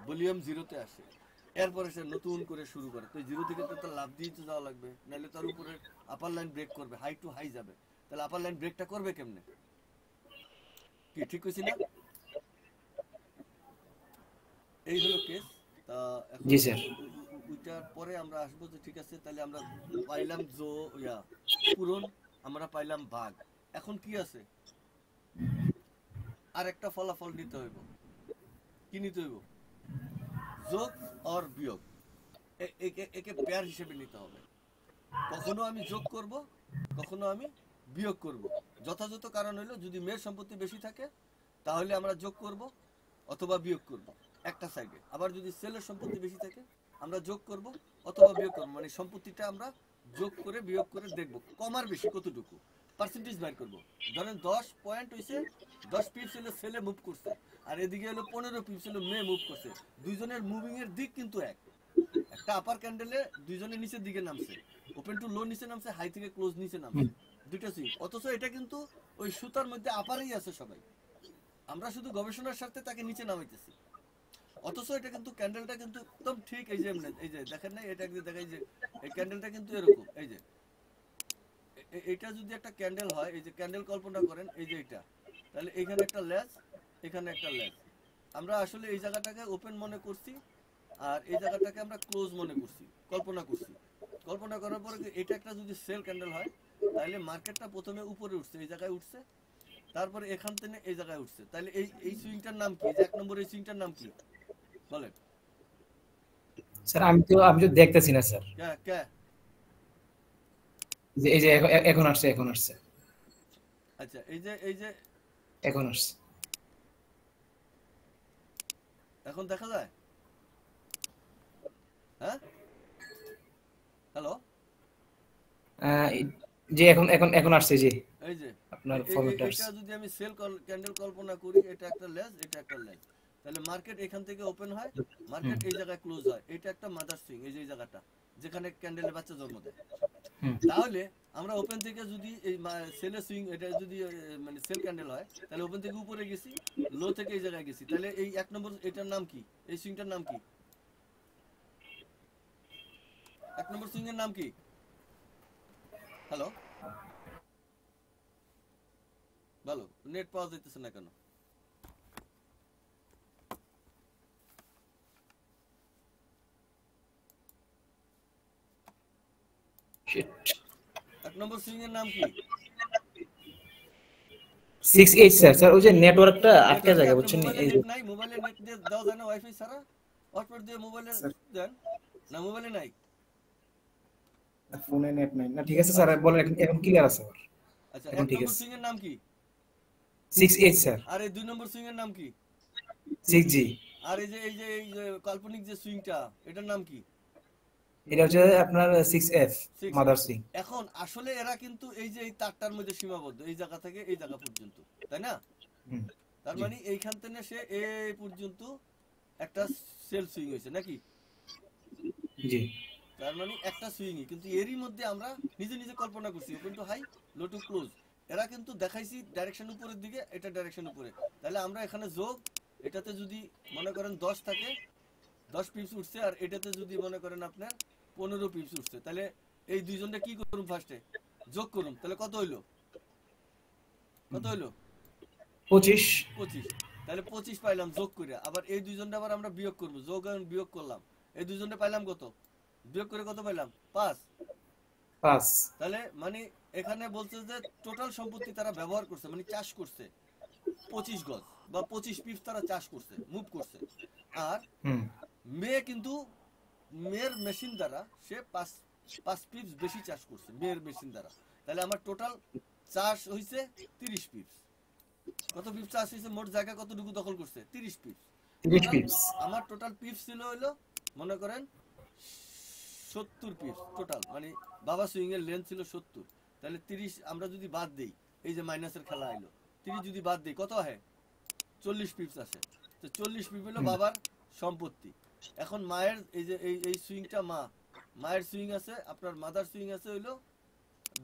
ভলিউম জিরোতে আসে, এরপরে সে নতুন করে শুরু করে। তো জিরো থেকে তো তার লাভ দিয়ে তো যাওয়া লাগবে, নাহলে তার উপরে আপার লাইন ব্রেক করবে, হাই টু হাই যাবে, তাহলে আপার লাইন ব্রেকটা করবে কেমনে? কি ঠিক কইছি না? এই হলো কেস। তা এখন জি স্যার। ওইটার পরে আমরা আসবো যে ঠিক আছে, তাহলে আমরা পাইলাম পূরণ, আমরা পাইলাম ভাগ, এখন কি আছে, আর একটা ফলাফল নিতে হইব। কি নিতে হইব? যোগ আর বিয়োগ, একে পেয়ার হিসেবে নিতে হবে। কখনো আমি যোগ করব, কখনো আমি বিয়োগ করব। যথাযথ কারণ হলো যদি মেয়ের সম্পত্তি বেশি থাকে তাহলে আমরা যোগ করব অথবা বিয়োগ করব একটা সাইডে, আবার যদি ছেলের সম্পত্তি বেশি থাকে আমরা যোগ করব অথবা বিয়োগ করব, মানে সম্পত্তিটা আমরা যোগ করে বিয়োগ করে দেখব কমার বেশি কতটুকু, পার্সেন্টেজ বের করব। ধরেন 10 পয়েন্ট হইছে, 10 পিপস হলো ছেলে মুভ করছে, আর এদিকে হলো 15 পিপস হলো মেয়ে মুভ করছে, দুইজনের মুভিং এর দিক কিন্তু এক। একটা আপার ক্যান্ডেলে দুইজনের নিচের দিকে নামছে, ওপেন টু লো নিচে নামছে, হাই থেকে ক্লোজ নিচে নামছে, দুইটা সুইং। অথচ এটা কিন্তু ওই সুতার মধ্যে আপারেই আছে সবাই, আমরা শুধু গবেষণার স্বার্থে তাকে নিচে নামাইতেছি। অথচ এটা কিন্তু ক্যান্ডেলটা কিন্তু একদম ঠিক এই যে এই যে দেখেন না, এটা একদিকে দেখাই যে এই ক্যান্ডেলটা কিন্তু এরকম, এই যে এটা যদি একটা ক্যান্ডেল হয়, এই যে ক্যান্ডেল কল্পনা করেন, এই যে এটা, তাহলে এখানে একটা লেজ, এখানে একটা লেজ, আমরা আসলে এই জায়গাটাকে ওপেন মনে করছি আর এই জায়গাটাকে আমরা ক্লোজ মনে করছি, কল্পনা করছি। কল্পনা করার পরে এটা একটা যদি সেল ক্যান্ডেল হয় তাহলে মার্কেটটা প্রথমে উপরে উঠছে, এই জায়গায় উঠছে, তারপরে এখান থেকে এই জায়গায় উঠছে, তাহলে এই এই সুইংটার নাম কি, যে 1 নম্বর এই সুইংটার নাম কি বলেন? স্যার আমি তো দেখতেছি না স্যার, কে কে এই যে এখন আসছে, এখন আসছে, আচ্ছা এই যে এখন আসছে। এখন দেখা যায়, হ্যাঁ, হ্যালো, যে এখন এখন এখন আসছে, যে এই যে আপনার ফরম্যাটটা এটা আসছে। যদি আমি সেল ক্যান্ডেল কল্পনা করি, এটা একটা লেজ, এটা একটা লেজ, তাহলে মার্কেট এখান থেকে ওপেন হয়, মার্কেট এই জায়গায় ক্লোজ হয়, এটা একটা মাদার সুইং, এই যে জায়গাটা যেখানে ক্যান্ডেলের বাচ্চা জন্ম দেয়। তাহলে আমরা ওপেন থেকে যদি এই সেলের সুইং, এটা যদি মানে সেল ক্যান্ডেল হয়, তাহলে ওপেন থেকে উপরে গেছি, লো থেকে এই জায়গায় গেছি, তাহলে এই 1 নম্বর এটার নাম কি, এই সুইংটার নাম কি, 1 নম্বর সুইং এর নাম কি? হ্যালো, ভালো, নেট পাওয়া যাইতেছে না কেন? Shit. 1 নম্বর সুইং এর নাম কি? 6H স্যার, স্যার ওই যে নেটওয়ার্কটা আটকে যায়, বুঝছেন? এই যে নাই, মোবাইলে নেট দিয়ে দাও যায় না, ওয়াইফাই ছাড়া হটস্পট দিয়ে মোবাইলে দেন না, মোবাইলে নাই, ফোনে নেট নাই না। ঠিক আছে স্যার, বলেন, এখন ক্লিয়ার আছে স্যার, আচ্ছা। এখন 1 ঠিক নম্বর আছে। সুইং এর নাম কি? 6H sir. আর এই 2 নম্বর সুইং এর নাম কি? 6G। আর এই যে কাল্পনিক যে সুইংটা, এটার নাম কি? এটা হচ্ছে আপনার 6F 6। Mother swing. এখন আসলে এরা কিন্তু এই যে এই তারটার মধ্যে সীমাবদ্ধ, এই জায়গা থেকে এই জায়গা পর্যন্ত, তাই না? তার মানে এইখান থেকে সে এই পর্যন্ত একটা সেল সুইং হয়েছে নাকি? জি। তার মানে একটা সুইংই, কিন্তু এরই মধ্যে আমরা নিজে নিজে কল্পনা করছি open to high, low to close, এরা কিন্তু দেখাইছি ডাইরেকশন উপরের দিকে, এটা ডাইরেকশন উপরে, তাহলে আমরা এখানে যোগ, এটাতে যদি মনে করেন 10 থাকে, 10 পিপস উঠছে, আর এটাতে যদি মনে করেন আপনার 15 পিপস উঠছে, তাহলে এই দুইজনটা কি করুম, ফার্স্টে যোগ করুম, তাহলে কত হইলো, কত হইলো? 25। 25, তাহলে 25 পাইলাম যোগ করে, আবার এই দুইজনটা আবার আমরা বিয়োগ করব, যোগ আর বিয়োগ করলাম, এই দুইজনটা পাইলাম কত, বিয়োগ করে কত পাইলাম 5। 5। তাহলে মানে এখানে বলছে যে টোটাল সম্পত্তি তারা ব্যবহার করছে মানে চাষ করছে 25 গজ বা 25 পিস তারা চাষ করছে, মুভ করছে। আর হুম। মেয়ে কিন্তু মেয়ের মেশিন দ্বারা সে 5 পিস বেশি চাষ করছে মেয়ের মেশিন দ্বারা। তাহলে আমার টোটাল চাষ হইছে 30 পিস। কত পিস চাষ হইছে, মোট জায়গা কতটুকু দখল করছে 30 পিস। 30 total pips. আমার টোটাল পিস ছিল হইলো মনে করেন 70 পিস টোটাল, মানে বাবা সুইং এর লেন্থ ছিল 70। তাহলে 30 আমরা যদি বাদ দেই, এই যে মাইনাসের খেলা আইলো, 30 যদি বাদ দেই কত হয়, 40 পিপস আসে। তো 40 পিপ হলো বাবার সম্পত্তি। এখন মায়ের এই যে এই সুইংটা মায়ের সুইং আছে, আপনার মাদার সুইং আছে হইলো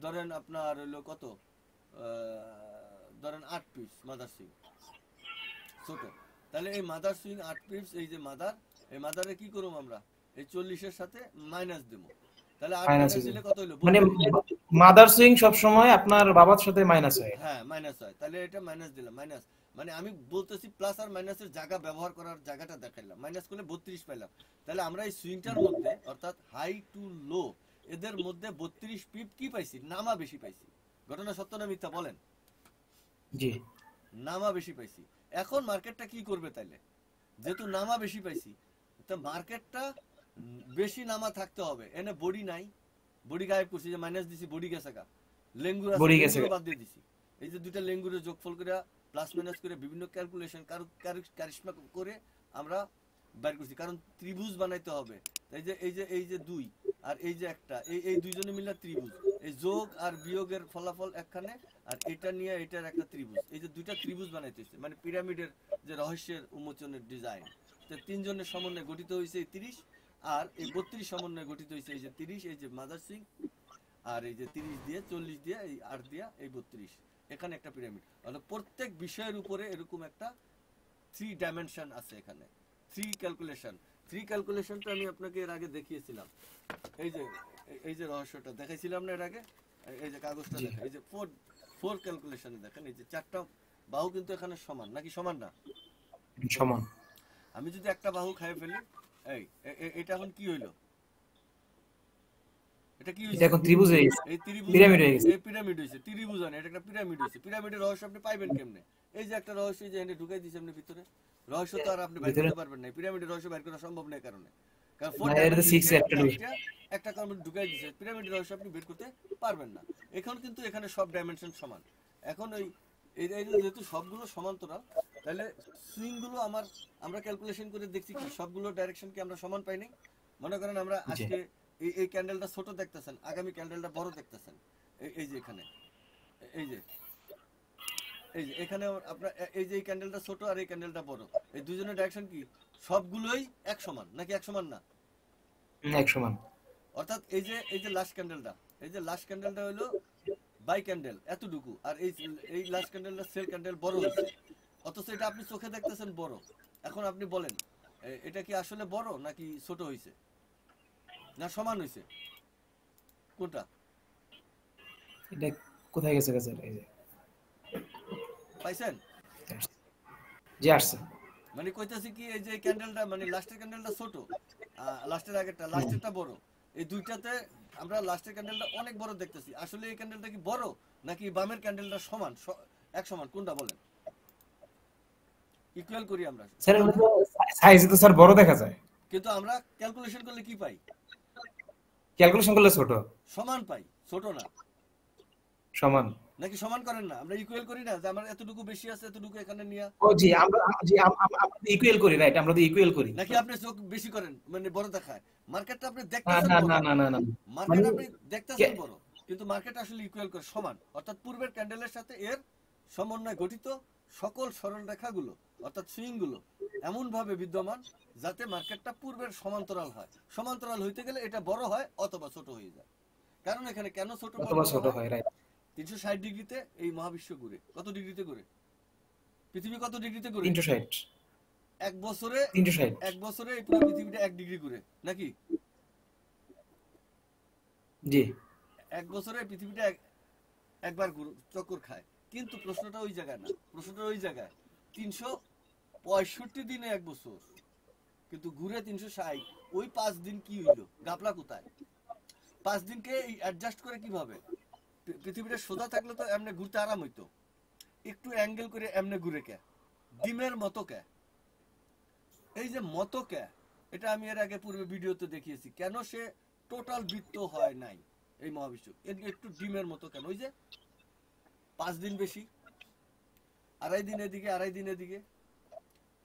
ধরেন আপনার হইলো কত, ধরেন 8 পিস মাদার সুইং ছোট। তাহলে এই মাদার সুইং 8 পিস, এই যে মাদার, এই মাদারে কি করব আমরা, এই 40 এর সাথে মাইনাস দেব। তাহলে 8 মাইনাস মাইনাস হয়ে দিলে যায়। কত হইলো, মানে 32। মাদার সুইং সব সময় আপনার বাবার সাথে মাইনাস হয়। হ্যাঁ মাইনাস হয়, তাহলে এটা মাইনাস দিলাম, মাইনাস মানে আমি বলতেছি প্লাস আর মাইনাসের জায়গা ব্যবহার করার জায়গাটা দেখাইলাম, মাইনাস করলে 32 পাইলাম। তাহলে আমরা এই সুইংটার মধ্যে অর্থাৎ হাই টু লো এদের মধ্যে 32 পিপ কি পাইছি, নামা বেশি পাইছি। ঘটনা সত্য না মিথ্যা বলেন? জি। নামা বেশি পাইছি। এখন মার্কেটটা কি করবে তাইলে, যেহেতু নামা বেশি পাইছি, তো মার্কেটটা বেশি নামা থাকতে হবে। এনে বডি নাই, বডি গায়েব করছি, যে মাইনাস দিছি বডি গেছে গা, লেঙ্গুর আছে বডি গেছে লেঙ্গুর গা। বাদ দিয়ে দিছি। এই যে দুইটা লেঙ্গুরের যোগফল করে প্লাস মাইনাস করে বিভিন্ন ক্যালকুলেশন কারিশমা করে আমরা বের করছি, কারণ ত্রিভুজ বানাইতে হবে। এই যে দুই আর এই যে একটা, এই দুইজনে মিলে ত্রিভুজ, এই যোগ আর বিয়োগের ফলাফল একখানে, আর এটা নিয়ে এটার একটা ত্রিভুজ, এই যে দুইটা ত্রিভুজ বানাইতে হচ্ছে, মানে পিরামিডের যে রহস্যের উন্মোচনের ডিজাইন। তো তিনজনের সমন্বয়ে গঠিত হয়েছে এই 30, আর এই 32 সমন্বয়ে গঠিত হয়েছে এই যে 30, এই যে মাদার সিং, আর এই যে 30 দিয়ে 40 দিয়ে এই 8 দিয়া এই 32, এখানে একটা পিরামিড। মানে প্রত্যেক বিষয়ের উপরে এরকম একটা 3 ডাইমেনশন আছে এখানে, 3 ক্যালকুলেশন। 3 ক্যালকুলেশনটা আমি আপনাকে এর আগে দেখিয়েছিলাম, এই যে রহস্যটা দেখাইছিলাম না এর আগে, এই যে কাগজটা জি। দেখেন, এই যে 4 ক্যালকুলেশনে দেখেন, এই যে চারটা বাহু কিন্তু এখানে সমান নাকি সমান না? সমান। আমি যদি একটা বাহু খাই ফেলি, এটা এখন কি হইলো, এটা কি এটা হইছে, এখন ত্রিভুজ হয়ে গেছে, এই ত্রিভুজ, পিরামিড হয়ে গেছে। এই পিরামিড হইছে, ত্রিভুজ না, এটা একটা পিরামিড হইছে। পিরামিডের রহস্য আপনি পাইবেন কেমনে? এই যে একটা রহস্য যে এনে ঢুকাই দিয়েছে আপনি ভিতরে, রহস্য তো আর আপনি বের ভিতরে করতে পারবেন না, পিরামিডের রহস্য বের করা সম্ভব না। এই কারণে, কারণ 4 না, এর তো 6 ডাইমেনশন একটা ঢুকে। একটা কারণে ঢুকাই দিয়েছে, পিরামিডের রহস্য আপনি বের করতে পারবেন না। এখন কিন্তু এখানে সব ডাইমেনশন সমান। এখন এই যেহেতু সবগুলো সমান্তরাল, তাহলে সুইং গুলো আমরা ক্যালকুলেশন করে দেখছি কি সবগুলো ডাইরেকশন কি আমরা সমান পাই নাই। মনে করেন আমরা জি। আজকে এই ক্যান্ডেলটা ছোট দেখতেছেন, আগামী ক্যান্ডেলটা বড় দেখতেছেন, এই যে এখানে, এই যে এখানে আপনার এই যে এই ক্যান্ডেলটা ছোট আর এই ক্যান্ডেলটা বড়, এই দুজনের ডাইরেকশন কি সবগুলোই এক সমান নাকি এক সমান না? এক সমান। অর্থাৎ এই যে লাস্ট ক্যান্ডেলটা হলো বাই ক্যান্ডেল এতটুকু, আর এই লাস্ট ক্যান্ডেলটা সেল ক্যান্ডেল বড় হয়েছে, অথচ এটা আপনি চোখে দেখতেছেন বড়। এখন আপনি বলেন এটা কি আসলে বড় নাকি ছোট হয়েছে না সমান হয়েছে, কোনটা এটা কোথায় গেছে গেছে এই যে পাইছেন? জি আসছে। মানে কইতাছি কি এই যে ক্যান্ডেলটা মানে লাস্টের ক্যান্ডেলটা ছোট, লাস্টের আগেরটা লাস্টেরটা বড়, এই দুইটাতে আমরা লাস্টের ক্যান্ডেলটা অনেক বড় দেখতেছি। আসলে এই ক্যান্ডেলটা কি বড় নাকি বামের ক্যান্ডেলটা সমান, এক সমান, কোনটা বলেন? ইকুয়াল করি আমরা, স্যার সাইজ তো স্যার বড় দেখা যায়, কিন্তু আমরা ক্যালকুলেশন করলে কি পাই, ক্যালকুলেশন করলে ছোট। সমান পাই, ছোট না। সমান। নাকি সমান করেন না, আমরা ইকুয়াল করি না, যে আমার এতটুকু বেশি আছে এতটুকু এখানে নিয়া, ও জি, আমরা ইকুয়াল করি, রাইট, আমরা তো ইকুয়াল করি। নাকি আপনি চোখ বেশি করেন মানে বড় দেখায়? মার্কেটটা আপনি না দেখতেছেন না বড়, না না না না, মার্কেট মানে আপনি দেখতেছেন বড়, কিন্তু মার্কেট আসলে ইকুয়াল করে সমান। অর্থাৎ পূর্বের ক্যান্ডেলের সাথে এর সমন্বয় গঠিত সকল সরল রেখাগুলো অর্থাৎ সুইং গুলো এমন ভাবে বিদ্যমান যাতে মার্কেটটা পূর্বের সমান্তরাল হয়। সমান্তরাল হইতে গেলে এটা বড় হয় অথবা ছোট হয়ে যায়। কারণ এখানে কেন ছোট অথবা ছোট হয়, রাইট। 360 ডিগ্রিতে এই মহাবিশ্ব ঘুরে। কত ডিগ্রিতে ঘুরে? পৃথিবী কত ডিগ্রিতে ঘুরে? 360। এক বছরে 360। এই পুরো পৃথিবীটা 1 ডিগ্রি ঘুরে নাকি? জি। এক বছরে পৃথিবীটা একবার চক্কর খায়। কিন্তু প্রশ্নটা ওই জায়গায় না, প্রশ্নটা ওই জায়গায় 365 দিনে 1 বছর, কিন্তু ঘুরে 360। ওই 5 দিন কি হইলো, গাপলা কোথায়? 5 দিনকে অ্যাডজাস্ট করে কিভাবে? পৃথিবীটা সোজা থাকলে তো এমনি ঘুরতে আরাম হইতো, একটু অ্যাঙ্গেল করে এমনি ঘুরে কে, ডিমের মতো কে। এই যে মতো কে, এটা আমি এর আগে পূর্বে ভিডিওতে দেখিয়েছি, কেন সে টোটাল বৃত্ত হয় নাই এই মহাবিশ্ব, একটু ডিমের মতো কেন? ওই যে 5 দিন বেশি, 2.5 দিন এদিকে 2.5 দিন এদিকে।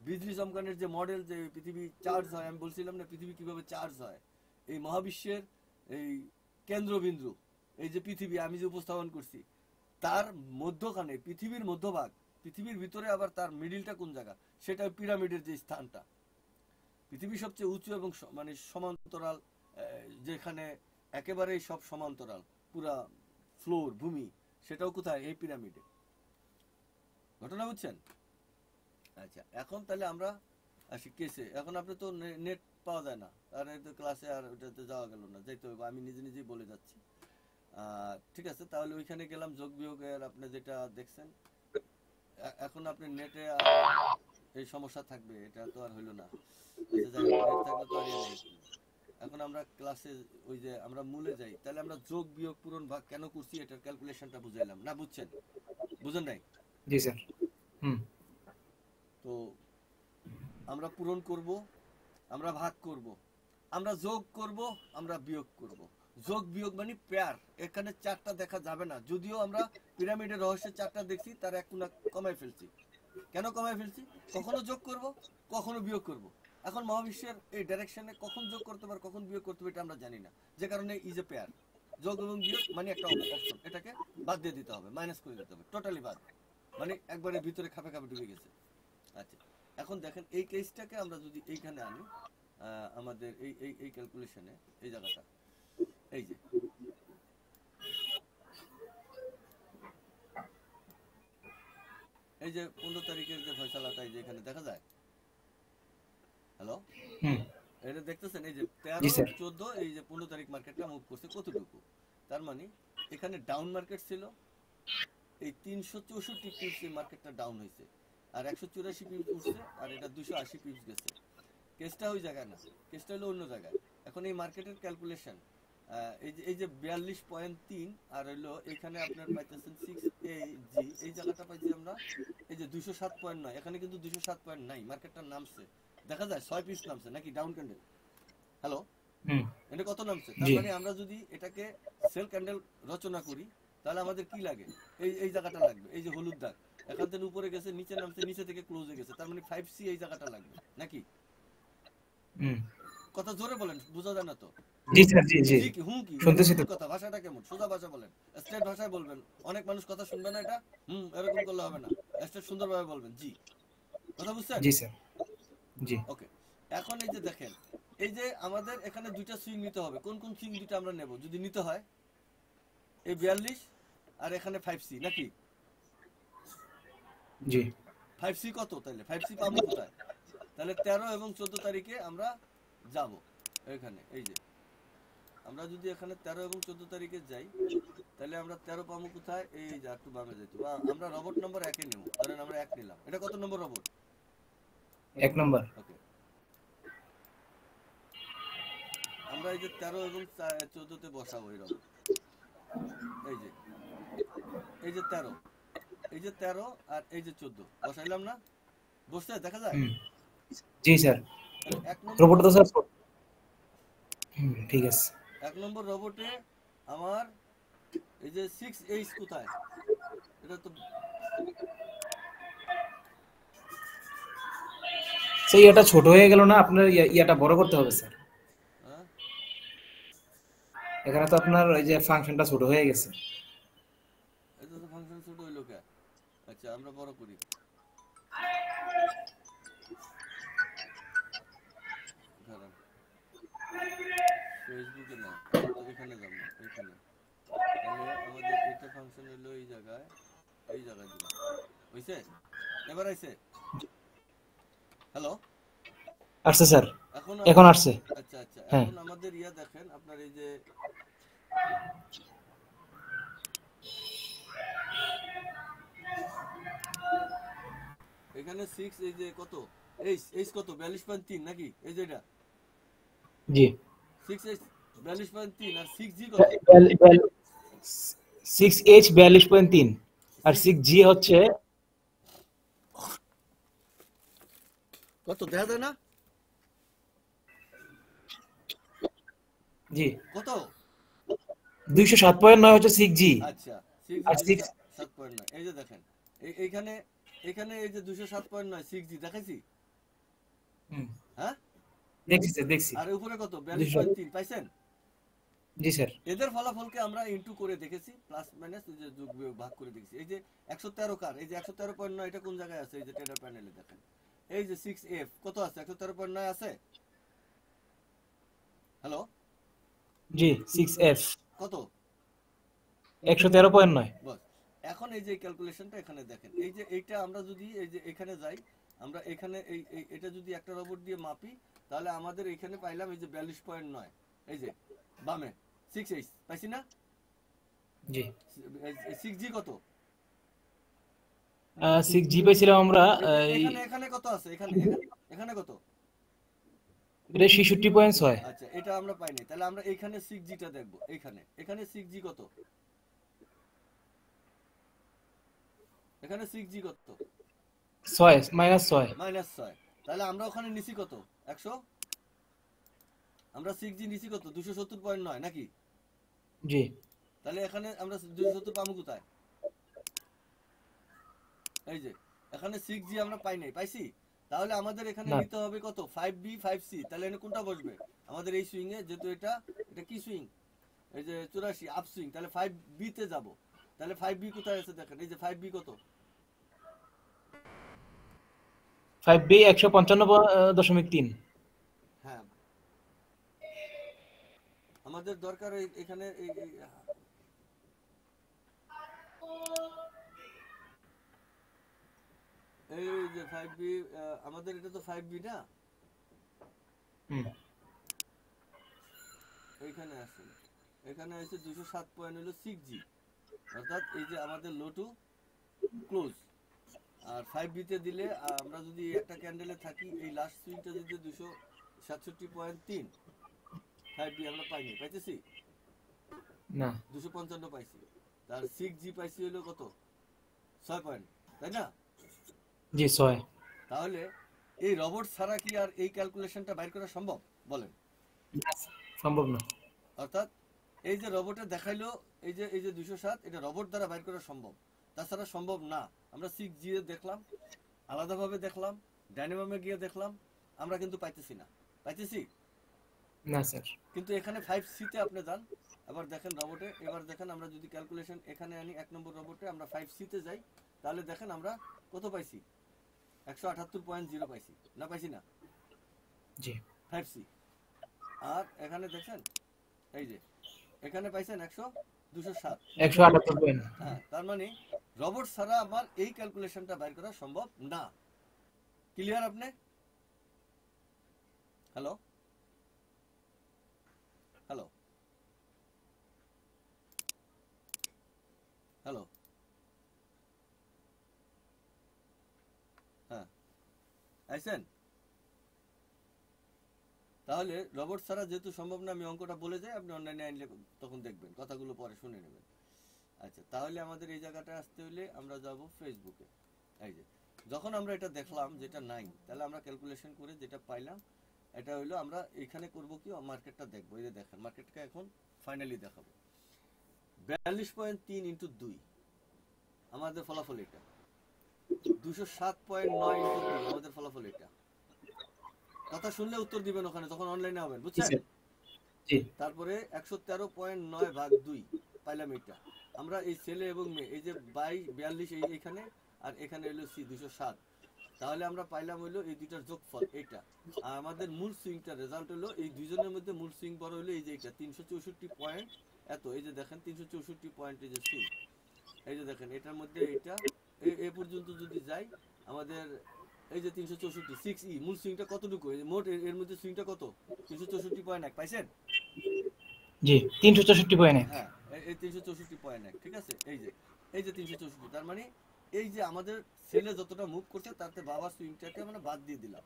বিজলি চমকানোর যে মডেল, যে পৃথিবী চার্জ হয়, আমি বলছিলাম না পৃথিবী কিভাবে চার্জ হয়, এই মহাবিশ্বের এই কেন্দ্রবিন্দু, এই যে পৃথিবী আমি যে উপস্থাপন করছি, তার মধ্যখানে পৃথিবীর মধ্যভাগ, পৃথিবীর ভিতরে আবার তার মিডিলটা কোন জায়গা, সেটা পিরামিডের যে স্থানটা। পৃথিবী সবচেয়ে উঁচু এবং মানে সমান্তরাল, যেখানে একেবারেই সব সমান্তরাল, পুরা ফ্লোর ভূমি, সেটাও কোথায়? এই পিরামিডে। ঘটনা বুঝছেন? আচ্ছা, এখন তাহলে আমরা আসি কেসে। এখন আপনি তো নেট পাওয়া যায় না, আর এই তো ক্লাসে আর ওটাতে যাওয়া গেল না, যাইতে হবে, আমি নিজে নিজেই বলে যাচ্ছি। ঠিক আছে, তাহলে ওইখানে গেলাম, যোগ বিয়োগের আপনি যেটা দেখছেন। এখন আপনি নেটে আর এই সমস্যা থাকবে, এটা তো আর হইলো না। আচ্ছা যাই হোক, নেট থাকলে তো আর ইয়ে নেই। এখন আমরা ক্লাসে ওই যে আমরা মূলে যাই, তাহলে আমরা যোগ বিয়োগ পূরণ ভাগ কেন করছি এটার ক্যালকুলেশনটা বুঝাইলাম না? বুঝছেন? বুঝেন নাই? জি স্যার। তো আমরা পূরণ করব, আমরা ভাগ করব, আমরা যোগ করব, আমরা বিয়োগ করব। যোগ বিয়োগ মানে পেয়ার, এখানে 4টা দেখা যাবে না, যদিও আমরা পিরামিডের রহস্যে 4টা দেখছি, তার এক কোণা কমাই ফেলছি। কেন কমাই ফেলছি? কখনো যোগ করব, কখনো বিয়োগ করব। এখন মহাবিশ্বের এই ডাইরেকশনে কখন যোগ করতে পারে, কখন বিয়োগ করতে পারে, এটা আমরা জানি না, যে কারণে ইজ এ পেয়ার। যোগ এবং বিয়োগ মানে একটা অপশন, এটাকে বাদ দিয়ে দিতে হবে, মাইনাস করে দিতে হবে, টোটালি বাদ, মানে একবারে ভিতরে খাপে খাপে ঢুকে গেছে। আচ্ছা, এখন দেখেন এই কেসটাকে আমরা যদি এইখানে আনি, আমাদের এই এই এই ক্যালকুলেশনে এই জায়গাটা, এই যে এই যে 15 তারিখের যে ফয়সালাটা, এই যে এখানে দেখা যায়। হ্যালো, এটা দেখতেছেন? এই যে 13, 14, এই যে 15 তারিখ মার্কেটটা মুভ করছে কতটুকু, তার মানে এখানে ডাউন মার্কেট ছিল, এই 364 পিপস এই মার্কেটটা ডাউন হয়েছে, আর 184 পিপস উঠছে, আর এটা 280 পিপস গেছে। কেসটা ওই জায়গায় না, কেসটা হলো অন্য জায়গায়। এখন এই মার্কেটের ক্যালকুলেশন, এই যে 42.3, আর হইলো এখানে আপনার পাইতেছেন 6AG, এই জায়গাটা পাইছি আমরা এই যে 207.9, এখানে কিন্তু 207 পয়েন্ট নাই, মার্কেটটা নামছে, দেখা যায় 6 পিস নামছে নাকি ডাউন ক্যান্ডেল। হ্যালো, এটা কত নামছে? তার মানে আমরা যদি এটাকে সেল ক্যান্ডেল রচনা করি, তাহলে আমাদের কি লাগে? এই এই জায়গাটা লাগবে, এই যে হলুদ দাগ, এখান থেকে উপরে গেছে, নিচে নামছে, নিচে থেকে ক্লোজে গেছে, তার মানে 5C এই জায়গাটা লাগবে নাকি? কথা জোরে বলেন, বোঝা যায় না তো? জি স্যার, জি জি কি হুম, কি শুনতেছি তো। কথা, ভাষাটা কেমন? সোজা ভাষা বলেন, স্ট্রেট ভাষায় বলবেন, অনেক মানুষ কথা শুনবে না এটা। এরকম করলে হবে না, স্ট্রেট সুন্দরভাবে বলবেন। জি, কথা বুঝছেন? জি স্যার, জি। ওকে, এখন এই যে দেখেন, এই যে আমাদের এখানে দুইটা সুইং নিতে হবে, কোন কোন সুইং দুইটা আমরা নেব যদি নিতে হয়? এই 42 আর এখানে 5C নাকি? জি। 5C কত? তাহলে 5C পাবো কোথায়? তাহলে 13 এবং 14 তারিখে আমরা যাব এখানে। এই যে আমরা যদি এখানে 13 এবং 14 তারিখে যাই, তাহলে আমরা 13 পাবো কোথায়? এই যে একটু বামে যেতে, আমরা রবট নম্বর 1 নেব, ধরেন আমরা 1 নিলাম। এটা কত নম্বর রবট? 1 নম্বর। ওকে, আমরা এই যে 13 এবং 14 তে বসাবো এই রবট। এই যে 13, এই যে 13 আর এই যে 14 বসাইলাম না? বসছে, দেখা যায়? জি স্যার। তাহলে 1 নম্বর রোবট তো স্যার ঠিক আছে। 1 নম্বর রোবটে আমার এই যে 6H কোথায়? এটা তো সেই এটা ছোট হয়ে গেল না, আপনার ইয়াটা বড় করতে হবে স্যার। এখানে তো আপনার ওই যে ফাংশনটা ছোট হয়ে গেছে। এটা তো ফাংশন ছোট হইলো কে? আচ্ছা, আমরা বড় করি। ধরেন ফেসবুকে না, তো এখানে যাব, এখানে। তাহলে আমাদের এটা ফাংশন হলো এই জায়গায় দিব। হইছে? এবার আইছে? হ্যালো, আসছে স্যার, এখন এখন আসছে। আচ্ছা আচ্ছা, হ্যাঁ। এখন আমাদের ইয়া দেখেন, আপনার এই যে এখানে 6 এই যে কত এইচ কত 42.3 নাকি এই যে এটা জি 6h 42.3 আর 6g কত 6H 42.3 আর 6 6G হচ্ছে কত দেখা যায় না জি কত 207.9 হচ্ছে 6G আচ্ছা 6g আর 6 207.9 এই যে দেখেন এইখানে এখানে এই যে 207.9 6g দেখাইছি হুম হ্যাঁ দেখছি স্যার দেখছি আর উপরে কত 200 42.3 পাইছেন জি স্যার এদের ফলাফলকে আমরা ইনটু করে দেখেছি প্লাস মাইনাস এই যে যোগ বিয়োগ ভাগ করে দেখেছি এই যে 113 কার এই যে 113.9 এটা কোন জায়গায় আছে এই যে টেডার প্যানেলে দেখেন এই যে 6f কত আছে 113.9 আছে হ্যালো জি 6F কত 113.9 বস এখন এই যে ক্যালকুলেশনটা এখানে দেখেন এই যে এইটা আমরা যদি এই যে এখানে যাই আমরা এখানে এটা যদি একটা রোবট দিয়ে মাপি তাহলে আমাদের এখানে পাইলাম এই যে 42.9 এই যে বামে 6h পাইছি না জি 6g কত 6G পাইছিলাম আমরা এখানে এখানে কত আছে এখানে এখানে কত এটা 66.6 আচ্ছা এটা আমরা পাইনি তাহলে আমরা এখানে 6g টা দেখব এখানে 6g কত এখানে 6g কত 6 -6 -6 তাহলে আমরা ওখানে নিছি কত 100 আমরা 6g নিছি কত 270.9 নাকি জি তাহলে এখানে আমরা 270 পাবো কোথায় এই যে এখানে 6g আমরা পাই নাই পাইছি তাহলে আমাদের এখানে না নিতে হবে কত 5b 5c তাহলে এখানে কোনটা বসবে আমাদের এই সুইং এ যেহেতু এটা কি সুইং এই যে 84 আপ সুইং তাহলে 5b তে যাব তাহলে 5b কোথায় আছে দেখেন এই যে 5b কত 5B 155.3 হ্যাঁ আমাদের দরকার এখানে এই যে 5b আমাদের এটা তো 5b না হুম এখানে আসুন এখানে আছে 207 পয়েন্ট হলো 6g অর্থাৎ এই যে আমাদের লো টু ক্লোজ আর 5b তে দিলে আমরা যদি একটা ক্যান্ডেলে থাকি এই লাস্ট সুইংটা যদি 267.3 5b আমরা পাইনি পাইতেছি না 255 পাইছি তার 6g পাইছি হলো কত 6 পয়েন্ট তাই না জি 6 তাহলে এই রোবট ছাড়া কি আর এই ক্যালকুলেশনটা বাইর করা সম্ভব বলেন সম্ভব না অর্থাৎ এই যে রোবটে দেখাইলো এই যে 207 এটা রোবট দ্বারা বাইর করা সম্ভব তাছাড়া সম্ভব না আমরা 6g এ দেখলাম আলাদাভাবে দেখলাম ডাইনামোমে গিয়ে দেখলাম আমরা কিন্তু পাইতেছি না পাইতেছি না স্যার কিন্তু এখানে 5c তে আপনি যান আবার দেখেন রোবটে এবার দেখেন আমরা যদি ক্যালকুলেশন এখানে আনি এক নম্বর রোবটে আমরা 5c তে যাই তাহলে দেখেন আমরা কত পাইছি 178.0 পাইছি না পাইছি না জি 5c আর এখানে দেখেন এই যে এখানে পাইছেন 207 178 হ্যাঁ তার মানে রোবট ছাড়া আমার এই ক্যালকুলেশনটা বাইর করা সম্ভব না ক্লিয়ার আপনি হ্যালো হ্যালো হ্যালো হ্যাঁ আইছেন তাহলে রোবট ছাড়া যেহেতু সম্ভব না আমি অঙ্কটা বলে যাই আপনি অনলাইনে আনলে তখন দেখবেন কথাগুলো পরে শুনে নেবেন আচ্ছা তাহলে আমাদের এই জায়গাটা আসতে হলে আমরা যাব ফেসবুকে এই যে যখন আমরা এটা দেখলাম যেটা নাই তাহলে আমরা ক্যালকুলেশন করে যেটা পাইলাম এটা হলো আমরা এখানে করব কি মার্কেটটা দেখব এই যে দেখেন মার্কেটকে এখন ফাইনালি দেখাবো 42.3 ইনটু 2 আমাদের ফলাফল এটা 207.9 ইনটু 2 আমাদের ফলাফল এটা কথা শুনলে উত্তর দিবেন ওখানে তখন অনলাইনে হবেন বুঝছেন জি তারপরে 113.9 ভাগ 2 পাইলাম এটা আমরা এই ছেলে এবং মেয়ে এই যে 42 এইখানে আর এখানে হলো সি 207 তাহলে আমরা পাইলাম হলো এই দুইটার যোগফল এইটা আর আমাদের মূল সুইংটা রেজাল্ট হলো এই দুইজনের মধ্যে মূল সুইং বড় হলো এই যে এটা 364 পয়েন্ট এত এই যে দেখেন 364 পয়েন্ট এই যে সুইং এই যে দেখেন এটার মধ্যে এটা এই পর্যন্ত যদি যাই আমাদের এই যে 364 6e মূল সুইংটা কতটুকু এই মোট এর মধ্যে সুইংটা কত 364.1 পাইছেন জি 364.1 হ্যাঁ এই 364.1 ঠিক আছে এই যে 364 তার মানে এই যে আমাদের ছেলে যতটা মুভ করছে তাতে বাবার সুইংটাকে আমরা বাদ দিয়ে দিলাম,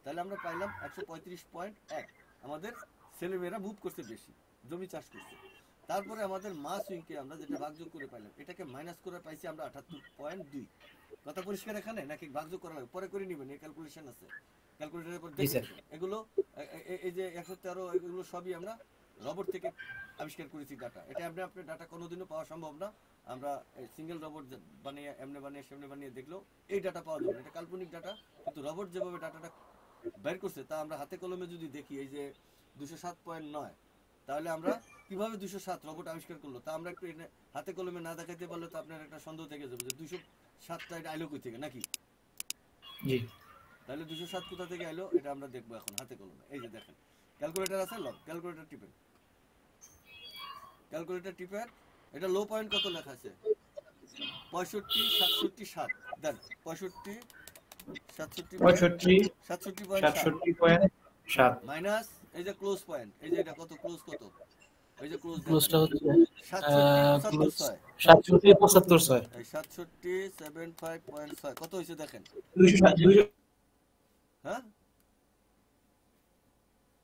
তাহলে আমরা পাইলাম 135.1। আমাদের ছেলেমেয়েরা মুভ করছে বেশি, জমি চাষ করছে। তারপরে আমাদের মা সুইংকে আমরা যেটা ভাগযোগ করে পাইলাম, এটাকে মাইনাস করে পাইছি আমরা 78.2। কথা পরিষ্কার এখানে, নাকি ভাগযোগ করা লাগবে? পরে করে নিবেন, এই ক্যালকুলেশন আছে, ক্যালকুলেটরের উপর জি দেখে স্যার। নেবেন। এগুলো এই যে 113 এগুলো সবই আমরা রবট থেকে আবিষ্কার করেছি ডাটা। এটা আপনি আপনার ডাটা কোনোদিনও পাওয়া সম্ভব না। আমরা সিঙ্গেল রবট বানিয়ে এমনি বানিয়ে সেমনি বানিয়ে দেখলেও এই ডাটা পাওয়া যাবে না। এটা কাল্পনিক ডাটা, কিন্তু রবট যেভাবে ডাটাটা বের করছে তা আমরা হাতে কলমে যদি দেখি, এই যে 207.9, তাহলে আমরা কিভাবে 207 রবট আবিষ্কার করলো তা আমরা একটু হাতে কলমে না দেখাইতে পারলে তো আপনার একটা সন্দেহ থেকে যাবে যে 207টা এটা আইলো কই থেকে নাকি। জি তাহলে 207 কোথা থেকে আইলো এটা আমরা দেখবো এখন হাতে কলমে। এই যে দেখেন ক্যালকুলেটর আছে, লগ ক্যালকুলেটর টিপেন, ক্যালকুলেটর টিপেন। এটা লো পয়েন্ট কত লেখা আছে? 65, 67, 7 দেন 65, 65, 67.7 67.7 মাইনাস এই যে ক্লোজ পয়েন্ট, এই যে এটা কত ক্লোজ, কত এই যে ক্লোজ ক্লোজটা হচ্ছে 67, ক্লোজ 75, 67 75 6 এই 67, 75.6 কত হয়েছে দেখেন। 207 হ্যাঁ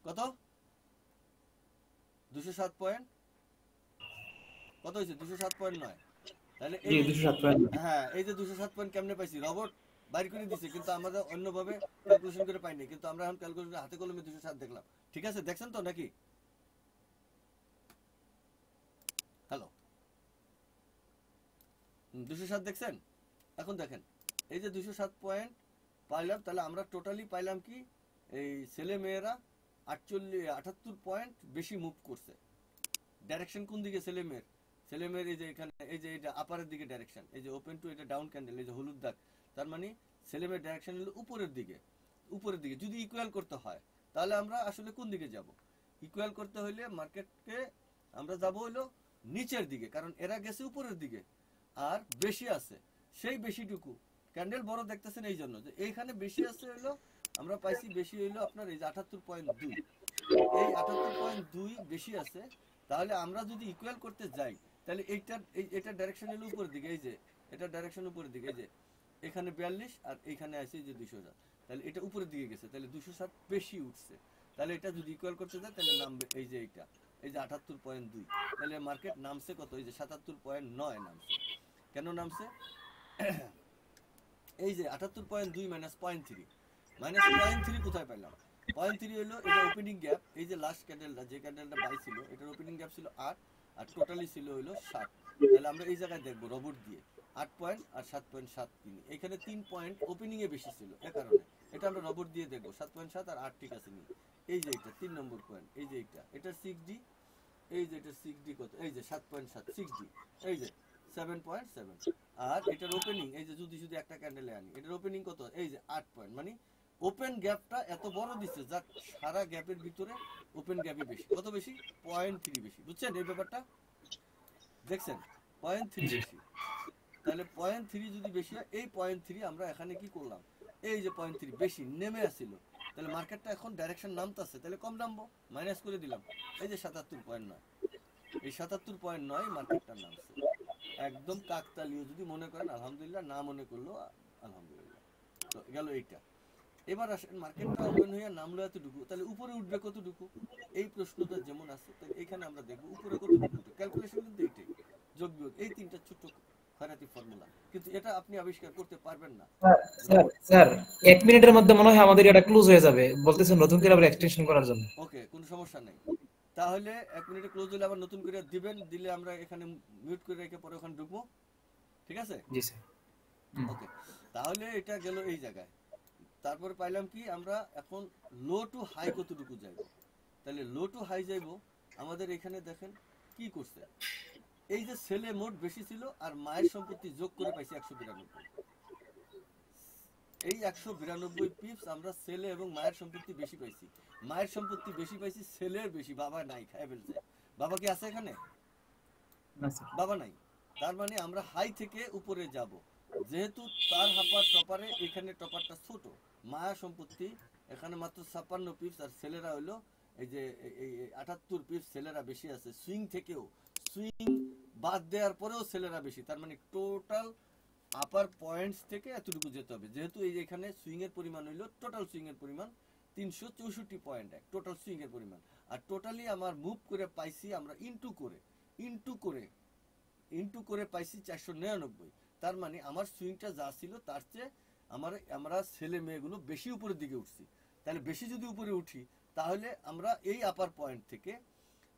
কত? 207 পয়েন্ট কত হয়েছে? 207.9। তাহলে জি এই 207.9 হ্যাঁ, এই যে 207 পয়েন্ট কেমনে পাইছি? রবট বাইর করে দিছে, কিন্তু আমরা অন্যভাবে ক্যালকুলেশন করে পাইনি, কিন্তু আমরা এখন ক্যালকুলেশন হাতে কলমে 207 দেখলাম। ঠিক আছে, দেখছেন তো নাকি? হ্যালো, 207 দেখছেন? এখন দেখেন এই যে 207 পয়েন্ট পাইলাম, তাহলে আমরা টোটালি পাইলাম কি, এই ছেলে মেয়েরা 78 পয়েন্ট বেশি মুভ করছে। ডাইরেকশন কোন দিকে ছেলে মেয়ের? ছেলে মেয়ের এই যে এখানে, এই যে এটা আপারের দিকে ডাইরেকশন, এই যে ওপেন টু এটা ডাউন ক্যান্ডেল, এই যে হলুদ দাগ, তার মানে ছেলে মেয়ের ডাইরেকশন হলো উপরের দিকে। উপরের দিকে যদি ইকুয়াল করতে হয় তাহলে আমরা আসলে কোন দিকে যাব? ইকুয়াল করতে হইলে মার্কেটকে আমরা যাব হইলো নিচের দিকে, কারণ এরা গেছে উপরের দিকে আর বেশি আছে, সেই বেশিটুকু ক্যান্ডেল বড় দেখতেছেন এই জন্য যে এইখানে বেশি আছে হইলো, আমরা পাইছি বেশি হইলো আপনার এই যে 78.2। এই 78.2 বেশি আছে, তাহলে আমরা যদি ইকুয়াল করতে যাই তাহলে এটা ডাইরেকশন হলো উপরের দিকে, এই যে এটা ডাইরেকশন উপরের দিকে, এই যে এখানে 42 আর এখানে আছে যে 207, তাহলে এটা উপরের দিকে গেছে, তাহলে 207 বেশি উঠছে। তাহলে এটা যদি ইকুয়াল করতে যায় তাহলে নামবে এই যে এইটা, এই যে 78.2। তাহলে মার্কেট নামছে কত? এই যে 77.9 নামছে। কেন নামছে? এই যে 78.2 মাইনাস 0.3, মাইনাস 0.3 কোথায় পাইলাম? 0.3 হলো এটা ওপেনিং গ্যাপ, এই যে লাস্ট ক্যান্ডেলটা, যে ক্যান্ডেলটা বাই ছিল এটার ওপেনিং গ্যাপ ছিল 8 আর টোটালি ছিল হলো 7। তাহলে আমরা এই জায়গায় দেখবো রবট দিয়ে 8 পয়েন্ট আর 7.73, এখানে 3 পয়েন্ট ওপেনিং এ বেশি ছিল, এ কারণে এটা আমরা রবট দিয়ে দেখবো 7.7 আর 8 ঠিক আছে নি। এই যে এটা 3 নম্বর পয়েন্ট, এই যে এটা 6D, এই যে এটা 6D কত? এই যে 7.7 6D, এই যে 7.7। আর এটার ওপেনিং এই যে যদি শুধু একটা ক্যান্ডেলে আনি, এটার ওপেনিং কত? এই যে 8 পয়েন্ট, মানে ওপেন গ্যাপটা এত বড় দিচ্ছে যা সারা গ্যাপের ভিতরে ওপেন গ্যাপই বেশি। কত বেশি? 0.3 বেশি। বুঝছেন এই ব্যাপারটা? দেখছেন 0.3 বেশি। তাহলে 0.3 যদি বেশি হয়, এই 0.3 আমরা এখানে কি করলাম, এই যে 0.3 বেশি নেমে আসছিল, তাহলে মার্কেটটা এখন ডাইরেকশন নামতেছে, তাহলে কম নামবো, মাইনাস করে দিলাম, এই যে 77.9, এই 77.9 মার্কেটটা নামছে। একদম কাকতালীয় যদি মনে করেন আলহামদুলিল্লাহ, না মনে করলেও আলহামদুলিল্লাহ। তো গেল এইটা। এবার আসেন মার্কেটটা ওপেন হয়ে নামলো এতটুকু, তাহলে উপরে উঠবে কতটুকু? এই প্রশ্নটা যেমন আছে, তাহলে এখানে আমরা দেখবো উপরে কতটুকু উঠে। ক্যালকুলেশন কিন্তু এইটাই, যোগ বিয়োগ, এই তিনটা ছোট্ট খয়রাতি ফর্মুলা, কিন্তু এটা আপনি আবিষ্কার করতে পারবেন না। স্যার স্যার 1 মিনিটের মধ্যে মনে হয় আমাদের এটা ক্লোজ হয়ে যাবে, বলতেছেন নতুন করে আবার এক্সটেনশন করার জন্য। ওকে, কোনো সমস্যা নেই। তাহলে 1 মিনিটে ক্লোজ হলে আবার নতুন করে দিবেন, দিলে আমরা এখানে মিউট করে রেখে পরে ওখানে ঢুকবো। ঠিক আছে? জি স্যার। ওকে, তাহলে এটা গেল এই জায়গায়। তারপরে পাইলাম কি আমরা এখন লো টু হাই কতটুকু যাইব? তাহলে লো টু হাই যাইব, আমাদের এখানে দেখেন কি করছে, এই যে ছেলে মোট বেশি ছিল আর মায়ের সম্পত্তি যোগ করে পাইছি 192। এই 192 পিপস আমরা ছেলে এবং মায়ের সম্পত্তি বেশি পাইছি। মায়ের সম্পত্তি বেশি পাইছি, ছেলের বেশি, বাবা নাই, খায় ফেলছে। বাবা কি আছে এখানে? না স্যার। বাবা নাই। তার মানে আমরা হাই থেকে উপরে যাব, যেহেতু তার হাপার টপারে এখানে টপারটা ছোট, মায়া সম্পত্তি এখানে মাত্র 56 পিপস আর ছেলেরা হলো এই যে এই 78 পিপস ছেলেরা বেশি আছে। সুইং থেকেও, সুইং বাদ দেওয়ার পরেও ছেলেরা বেশি, তার মানে টোটাল আপার পয়েন্টস থেকে এতটুকু যেতে হবে, যেহেতু এই যে এখানে সুইং এর পরিমাণ হইলো টোটাল সুইং এর পরিমাণ 364.1 টোটাল সুইং এর পরিমাণ, আর টোটালি আমার মুভ করে পাইছি আমরা ইনটু করে পাইছি 499। তার মানে আমার সুইংটা যা ছিল তার চেয়ে আমরা ছেলে মেয়েগুলো বেশি উপরের দিকে উঠছি। তাহলে বেশি যদি উপরে উঠি তাহলে আমরা এই আপার পয়েন্ট থেকে,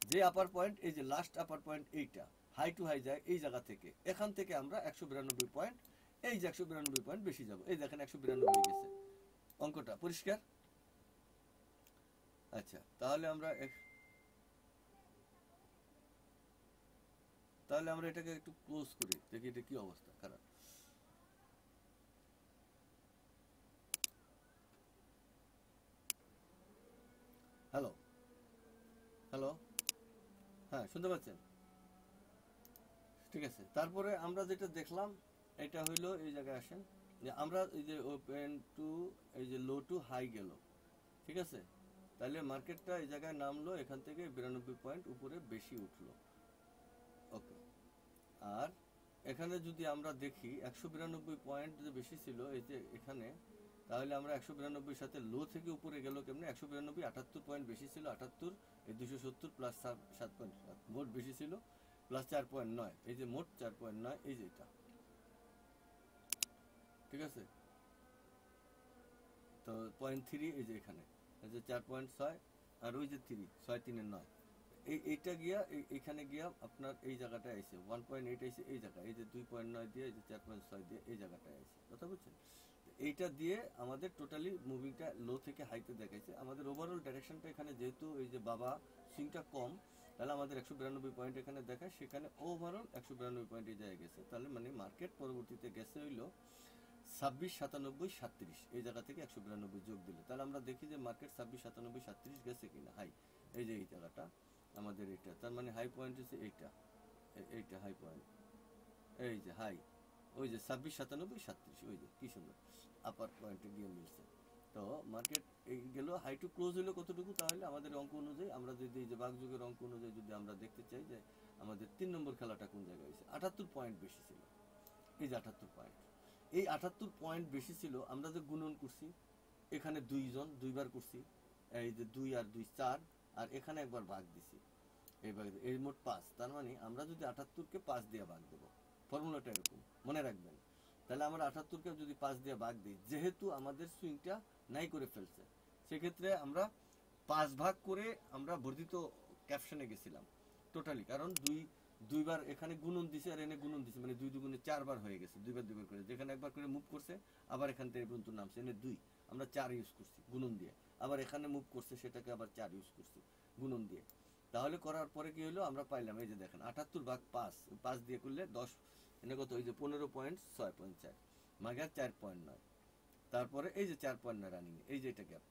যে আপার পয়েন্ট এই যে লাস্ট আপার পয়েন্ট এইটা হাই টু হাই যায় এই জায়গা থেকে, এখান থেকে আমরা 192 পয়েন্ট, এই যে 192 পয়েন্ট বেশি যাব, এই দেখেন 192 গেছে। অঙ্কটা পরিষ্কার? আচ্ছা, তাহলে আমরা এটাকে একটু ক্লোজ করি, দেখি এটা কি অবস্থা খারাপ। হ্যালো হ্যালো, হ্যাঁ শুনতে পাচ্ছেন? ঠিক আছে, তারপরে আমরা যেটা দেখলাম এটা হইলো, এই জায়গায় আসেন, যে আমরা এই যে ওপেন টু এই যে লো টু হাই গেল, ঠিক আছে, তাহলে মার্কেটটা এই জায়গায় নামলো, এখান থেকে 92 পয়েন্ট উপরে বেশি উঠলো। ওকে, আর এখানে যদি আমরা দেখি 192 পয়েন্ট যে বেশি ছিল এই যে এখানে, তাহলে আমরা 192 সাথে লো থেকে উপরে গেল কেমনে? 192 78 পয়েন্ট বেশি ছিল, 78 এই 270 প্লাস 7.7 মোট বেশি ছিল, প্লাস 4.9, এই যে মোট 4.9, এই যে এটা, ঠিক আছে, তো 0.3 এই যে এখানে, এই যে 4.6 আর ওই যে 3 6 3 এর 9, এইটা গিয়া এইখানে গিয়া আপনার এই জায়গাটায় আইছে 1.8 আইছে এই জায়গায়, এই যে 2.9 দিয়ে এই যে 4.6 দিয়ে এই জায়গাটায় আইছে, কথা বুঝছেন? এইটা দিয়ে আমাদের টোটালি মুভিংটা লো থেকে হাইতে দেখাইছে। আমাদের ওভারঅল ডাইরেকশনটা এখানে যেহেতু এই যে বাবা সুইংটা কম, তাহলে আমাদের 192 পয়েন্ট এখানে দেখায়, সেখানে ওভারঅল 192 পয়েন্টে যায় গেছে। তাহলে মানে মার্কেট পরবর্তীতে গেছে হইলো 26 97 37, এই জায়গা থেকে 192 যোগ দিলে, তাহলে আমরা দেখি যে মার্কেট 26 97 37 গেছে কিনা হাই, এই যে এই জায়গাটা আমাদের এটা, তার মানে হাই পয়েন্ট হচ্ছে এইটা হাই পয়েন্ট, এই যে হাই ওই যে 26 97 37, ওই যে কি সুন্দর আপার পয়েন্টে গিয়ে মিলছে। তো মার্কেট এই গেল হাই টু ক্লোজ হলো কতটুকু, তাহলে আমাদের অঙ্ক অনুযায়ী আমরা যদি এই যে বাগযুগের অঙ্ক অনুযায়ী যদি আমরা দেখতে চাই যে আমাদের 3 নম্বর খেলাটা কোন জায়গায় হয়েছে, 78 পয়েন্ট বেশি ছিল, এই যে 78 পয়েন্ট, এই 78 পয়েন্ট বেশি ছিল, আমরা যে গুণন করছি এখানে দুইবার করছি, এই যে 2 আর 2 4, আর এখানে একবার ভাগ দিছি, এই মোট 5, তার মানে আমরা যদি 78-কে 5 দিয়ে ভাগ দেবো, ফর্মুলাটা এরকম মনে রাখবেন। তাহলে আমরা 78-কে যদি 5 দিয়ে ভাগ দিই, যেহেতু আমাদের সুইংটা নাই করে ফেলছে, সেক্ষেত্রে আমরা 5 ভাগ করে আমরা বর্ধিত ক্যাপশনে গেছিলাম টোটালি, কারণ দুইবার এখানে গুণন দিছে আর এনে গুণন দিছে, মানে 2 2 4 বার হয়ে গেছে, দুইবার করে, যেখানে একবার করে মুভ করছে আবার এখান থেকে পর্যন্ত নামছে, এনে 2 আমরা 4 ইউজ করছি গুণন দিয়ে, আবার এখানে মুভ করছে সেটাকে আবার 4 ইউজ করছি গুণন দিয়ে। তাহলে করার পরে কি হলো, আমরা পাইলাম এই যে দেখেন 78 ভাগ 5 দিয়ে করলে 10, এনে কত, এই যে 15.6.4 মাগার 4.9, তারপরে এই যে 4.9 রানিং, এই যে এটা গ্যাপ,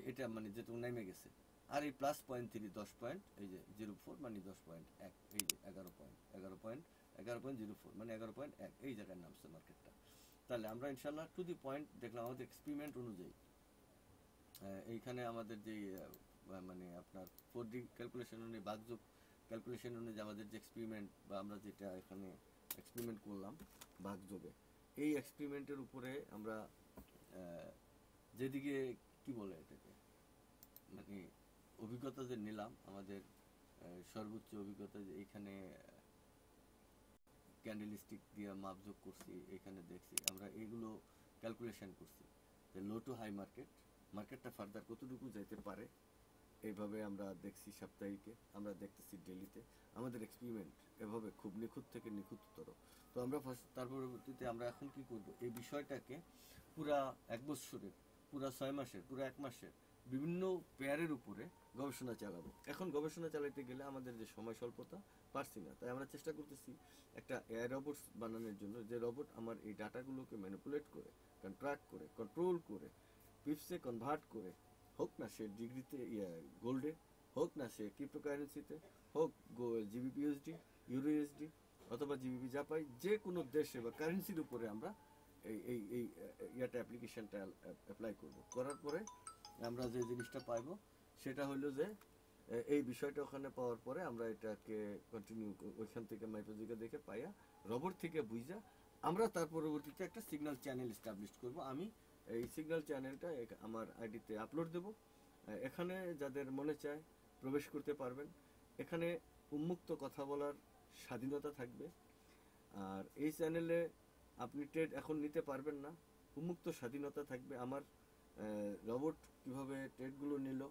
এটা মানে যেটা নেমে গেছে, আর এই প্লাস 0.3 10 পয়েন্ট, এই যে 04 মানে 10.1, এই যে 11.04 মানে 11.1, এই জায়গায় নামছে মার্কেটটা। তাহলে আমরা ইনশাল্লাহ টু দি পয়েন্ট দেখলাম আমাদের এক্সপেরিমেন্ট অনুযায়ী, এইখানে আমাদের যে মানে আপনার 4D ক্যালকুলেশন অনুযায়ী, বাগযোগ ক্যালকুলেশন অনুযায়ী আমাদের যে এক্সপেরিমেন্ট বা আমরা যেটা এখানে এক্সপেরিমেন্ট করলাম বাগযোগে, এই এক্সপেরিমেন্টের উপরে আমরা যেদিকে কি বলে এটাকে মানে অভিজ্ঞতা যে নিলাম, আমাদের সর্বোচ্চ অভিজ্ঞতা যে এখানে ক্যান্ডেলস্টিক দিয়ে মাপযোগ করছি, এখানে দেখছি আমরা এগুলো ক্যালকুলেশন করছি যে লো টু হাই মার্কেটটা ফার্দার কতটুকু যাইতে পারে, এইভাবে আমরা দেখছি সাপ্তাহিকে, আমরা দেখতেছি ডেলিতে, আমাদের এক্সপেরিমেন্ট এভাবে খুব নিখুঁত থেকে নিখুঁততর। তো আমরা তার পরবর্তীতে আমরা এখন কি করব, এই বিষয়টাকে পুরা 1 বছরের, পুরা 6 মাসের, পুরা 1 মাসের বিভিন্ন পেয়ারের উপরে গবেষণা চালাবো। এখন গবেষণা চালাতে গেলে আমাদের যে সময় স্বল্পতা, পারছি না, তাই আমরা চেষ্টা করতেছি একটা এআই রোবট বানানোর জন্য, যে রোবট আমার এই ডাটাগুলোকে ম্যানিপুলেট করে, কন্ট্রাক্ট করে, কন্ট্রোল করে, পিপসে কনভার্ট করে, হোক না সে ডিগ্রিতে গোল্ডে, হোক না সে ক্রিপ্টোকারেন্সিতে, হোক জিবিপিএসডি, ইউরোএসডি অথবা জিবিপি জাপাই, যে কোনো দেশে বা কারেন্সির উপরে আমরা এই ইয়াটা অ্যাপ্লিকেশনটা অ্যাপ্লাই করব। করার পরে আমরা যে জিনিসটা পাইবো সেটা হলো যে এই বিষয়টা ওখানে পাওয়ার পরে আমরা এটাকে কন্টিনিউ ওইখান থেকে মাইক্রোজিকে দেখে পাইয়া রোবট থেকে বুঝা আমরা তার পরবর্তীতে একটা সিগন্যাল চ্যানেল এস্টাবলিশ করব। আমি এই সিগন্যাল চ্যানেলটা আমার আইডিতে আপলোড দেব। এখানে যাদের মনে চায় প্রবেশ করতে পারবেন। এখানে উন্মুক্ত কথা বলার স্বাধীনতা থাকবে। আর এই চ্যানেলে আপনি ট্রেড এখন নিতে পারবেন না, উন্মুক্ত স্বাধীনতা থাকবে। আমার রোবট কিভাবে ট্রেডগুলো নিল,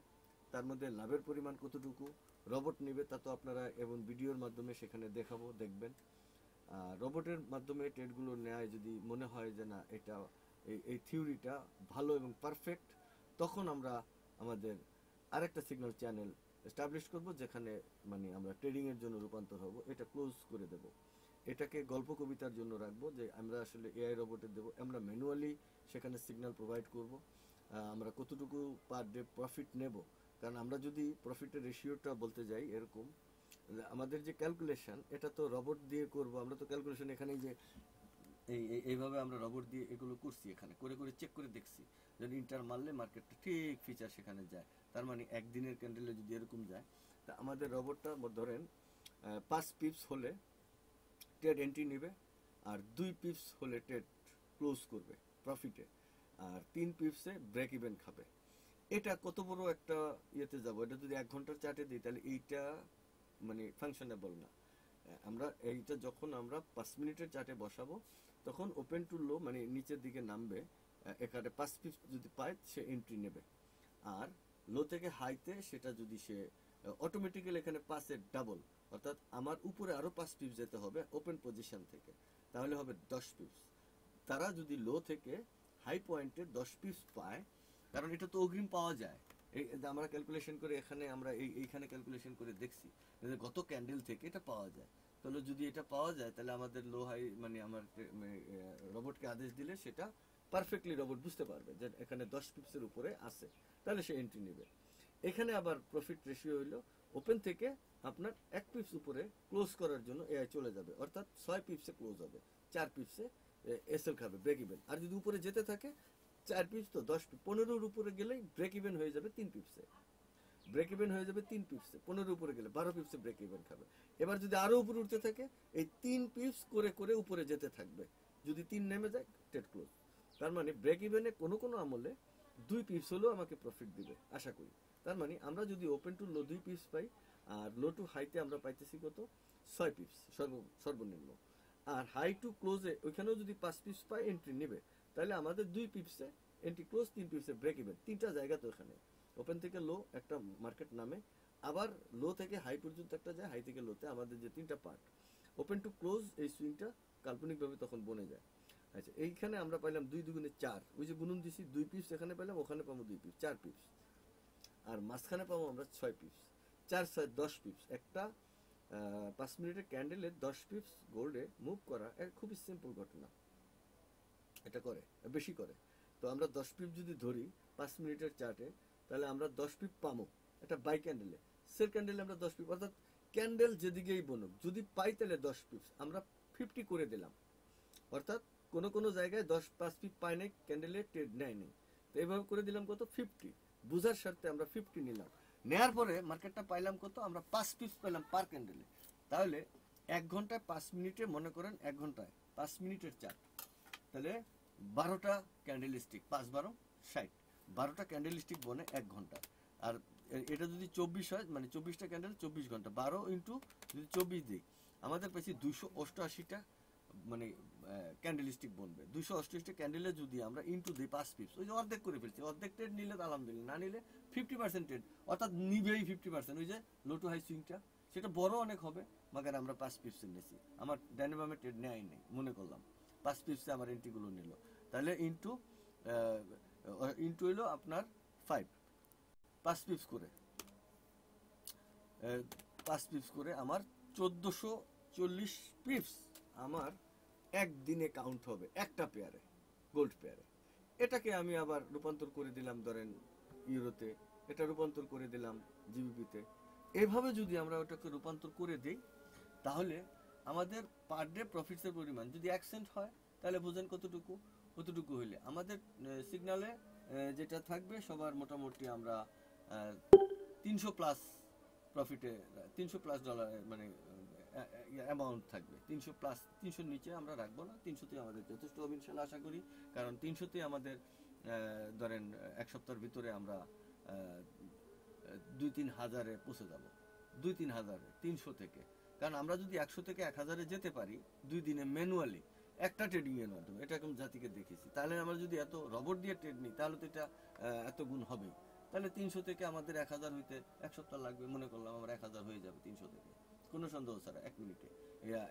তার মধ্যে লাভের পরিমাণ কতটুকু রোবট নেবে, তা তো আপনারা এবং ভিডিওর মাধ্যমে সেখানে দেখাবো, দেখবেন। রোবটের মাধ্যমে ট্রেডগুলো নেয় যদি মনে হয় যে না এটা এই থিওরিটা ভালো এবং পারফেক্ট, তখন আমরা আমাদের আরেকটা সিগন্যাল চ্যানেল এস্টাবলিশ করব, যেখানে মানে আমরা ট্রেডিং এর জন্য রূপান্তর হব। এটা ক্লোজ করে দেব। এটাকে গল্প কবিতার জন্য রাখবো, যে আমরা আসলে এআই রোবটে দেব। আমরা ম্যানুয়ালি সেখানে সিগন্যাল প্রোভাইড করব। আমরা কতটুকু পার ডে প্রফিট নেব, কারণ আমরা যদি প্রফিটের রেশিওটা বলতে যাই, এরকম আমাদের যে ক্যালকুলেশন এটা তো রোবট দিয়ে করব। আমরা তো ক্যালকুলেশন এখানেই যে এইভাবে আমরা রোবট দিয়ে এগুলো করছি, এখানে করে করে চেক করে দেখছি যদি ইন্টার মারলে মার্কেটটা ঠিক ফিচার সেখানে যায়। তার মানে একদিনের ক্যান্ডেলে যদি এরকম যায়, তা আমাদের রোবটটা ধরেন 5 পিপস হলে ট্রেড এন্ট্রি নেবে, আর 2 পিপস হলে ট্রেড ক্লোজ করবে প্রফিটে, আর 3 পিপসে ব্রেক ইভেন খাবে। এটা কত বড় একটা ইয়েতে যাব। এটা যদি 1 ঘন্টার চার্টে দিই, তাহলে এইটা মানে ফাংশনেবল না। আমরা এইটা যখন আমরা 5 মিনিটের চার্টে বসাবো, তখন ওপেন টু লো মানে নিচের দিকে নামবে। এখানে 5 পিপস যদি পায় সে এন্ট্রি নেবে, আর লো থেকে হাইতে সেটা যদি সে অটোমেটিক্যালি এখানে 5-এর ডাবল, অর্থাৎ আমার উপরে আরো 5 পিপস যেতে হবে ওপেন পজিশন থেকে, তাহলে হবে 10 পিপস। তারা যদি লো থেকে হাই পয়েন্টে 10 পিপস পায়, কারণ এটা তো অগ্রিম পাওয়া যায়। এই আমরা ক্যালকুলেশন করে এখানে আমরা এইখানে ক্যালকুলেশন করে দেখছি গত ক্যান্ডেল থেকে এটা পাওয়া যায়। তাহলে যদি এটা পাওয়া যায়, তাহলে আমাদের লো হাই মানে আমার রোবটকে আদেশ দিলে সেটা পারফেক্টলি রোবট বুঝতে পারবে যে এখানে 10 পিপসের উপরে আছে, তাহলে সে এন্ট্রি নেবে। এখানে আবার প্রফিট রেশিও হইলো ওপেন থেকে আপনার 1 পিপস উপরে ক্লোজ করার জন্য এআই চলে যাবে, অর্থাৎ 6 পিপসে ক্লোজ হবে, 4 পিপসে এসএল খাবে, ব্রেক ইভেন। আর যদি উপরে যেতে থাকে 4 পিপস তো 10 15-এর উপরে গেলেই ব্রেক ইভেন হয়ে যাবে 3 পিপসে, ব্রেক ইভেন হয়ে যাবে 3 পিপসে। 15 উপরে গেলে 12 পিপসে ব্রেক ইভেন খাবে। এবার যদি আরো উপরে উঠতে থাকে, এই 3 পিপস করে করে উপরে যেতে থাকবে। যদি 3 নেমে যায় ট্রেড ক্লোজ। তার মানে ব্রেক ইভেনে কোনো কোনো আমলে 2 পিপস হলেও আমাকে প্রফিট দিবে আশা করি। তার মানে আমরা যদি ওপেন টু লো 2 পিপস পাই, আর লো টু হাইতে আমরা পাইতেছি কত 6 পিপস সর্বনিম্ন, আর হাই টু ক্লোজে ওইখানেও যদি 5 পিপস পাই এন্ট্রি নেবে, তাহলে আমাদের 2 পিপসে এন্ট্রি ক্লোজ, 3 পিপসে ব্রেক ইভেন। 3টা জায়গা তো এখানে, ওপেন থেকে লো একটা মার্কেট নামে, আবার লো থেকে হাই পর্যন্ত একটা যায়, হাই থেকে লোতে আমাদের যে 3টা পার্ট ওপেন টু ক্লোজ, এই সুইংটা কাল্পনিকভাবে তখন বনে যায়। আচ্ছা, এইখানে আমরা পাইলাম 2 দুগুণে 4, ওই যে গুণন দিছি 2 পিপস এখানে পাইলাম, ওখানে পাবো 2 পিপস, 4 পিপস, আর মাঝখানে পাবো আমরা 6 পিপস, 4 6 10 পিপস। একটা 5 মিনিটের ক্যান্ডেলে 10 পিপস গোল্ডে মুভ করা খুবই সিম্পল ঘটনা। এটা করে বেশি করে, তো আমরা 10 পিপ যদি ধরি 5 মিনিটের চার্টে, তাহলে আমরা 10 পিপ পাবো। এটা বাই ক্যান্ডেলে, সেল ক্যান্ডেলে আমরা 10 পিপ, অর্থাৎ ক্যান্ডেল যেদিকেই বনুক যদি পাই তাহলে 10 পিপস আমরা 50 করে দিলাম। অর্থাৎ কোনো কোনো জায়গায় 5 পিপ পায় নাই, ক্যান্ডেলে ট্রেড নেয় নেই, তো এইভাবে করে দিলাম কত 50। বুঝার স্বার্থে আমরা 50 নিলাম। নেয়ার পরে মার্কেটটা পাইলাম কত, আমরা 5 পিপস পেলাম পার ক্যান্ডেলে। তাহলে 1 ঘন্টায় 5 মিনিটে, মনে করেন 1 ঘন্টায় 5 মিনিটের চার্ট, তাহলে 12টা ক্যান্ডেল স্টিক, 5 12 60, 12টা ক্যান্ডেল স্টিক বনে 1 ঘন্টা। আর এটা যদি 24 হয়, মানে 24টা ক্যান্ডেল 24 ঘন্টা, 12 ইন্টু যদি 24 দিই, আমাদের পেয়েছি 288টা মানে ক্যান্ডেল স্টিক বনবে। 288টা ক্যান্ডেলে যদি আমরা ইন্টু দিই 5 পিপস, ওই যে অর্ধেক করে ফেলছি। অর্ধেক ট্রেড নিলে আলহামদুলিল্লাহ, না নিলে 50% ট্রেড, অর্থাৎ নিবেই 50%। ওই যে লো টু হাই সুইংটা সেটা বড় অনেক হবে, মাগার আমরা 5 পিপস নিয়েছি। আমার ডাইনামামে ট্রেড নেয় নেই, মনে করলাম 5 পিপসে আমার এন্ট্রিগুলো নিল, তাহলে ইন্টু হইলো আপনার 5 পিপস করে, 5 পিপস করে আমার 1440 পিপস আমার একদিনে কাউন্ট হবে একটা পেয়ারে, গোল্ড পেয়ারে। এটাকে আমি আবার রূপান্তর করে দিলাম ধরেন ইউরোতে, এটা রূপান্তর করে দিলাম জিবিপিতে। এভাবে যদি আমরা ওটাকে রূপান্তর করে দিই, তাহলে আমাদের পার ডে প্রফিটসের পরিমাণ যদি 1 সেন্ট হয়, তাহলে বুঝেন কতটুকু, কতটুকু হইলে আমাদের সিগনালে যেটা থাকবে সবার মোটামুটি আমরা 300 প্লাস প্রফিটে, 300 প্লাস ডলার মানে অ্যামাউন্ট থাকবে 300 প্লাস, 300 নিচে আমরা রাখবো না, 300তে আমাদের যথেষ্ট হবে ইনশাল্লাহ আশা করি। কারণ 300তে আমাদের ধরেন এক সপ্তাহের ভিতরে আমরা 2-3 হাজারে পৌঁছে যাব, 2-3 হাজারে 300 থেকে। কারণ আমরা যদি 100 থেকে 1000-এ যেতে পারি 2 দিনে ম্যানুয়ালি একটা ট্রেডিং এর মাধ্যমে, এটা এখন জাতিকে দেখেছি, তাহলে আমরা যদি এত রবট দিয়ে ট্রেড নিই তাহলে তো এটা এত গুণ হবে। তাহলে 300 থেকে আমাদের 1000 হইতে 1 সপ্তাহ লাগবে, মনে করলাম আমরা 1000 হয়ে যাবে 300 থেকে, কোনো সন্দেহ ছাড়া 1 মিনিটে,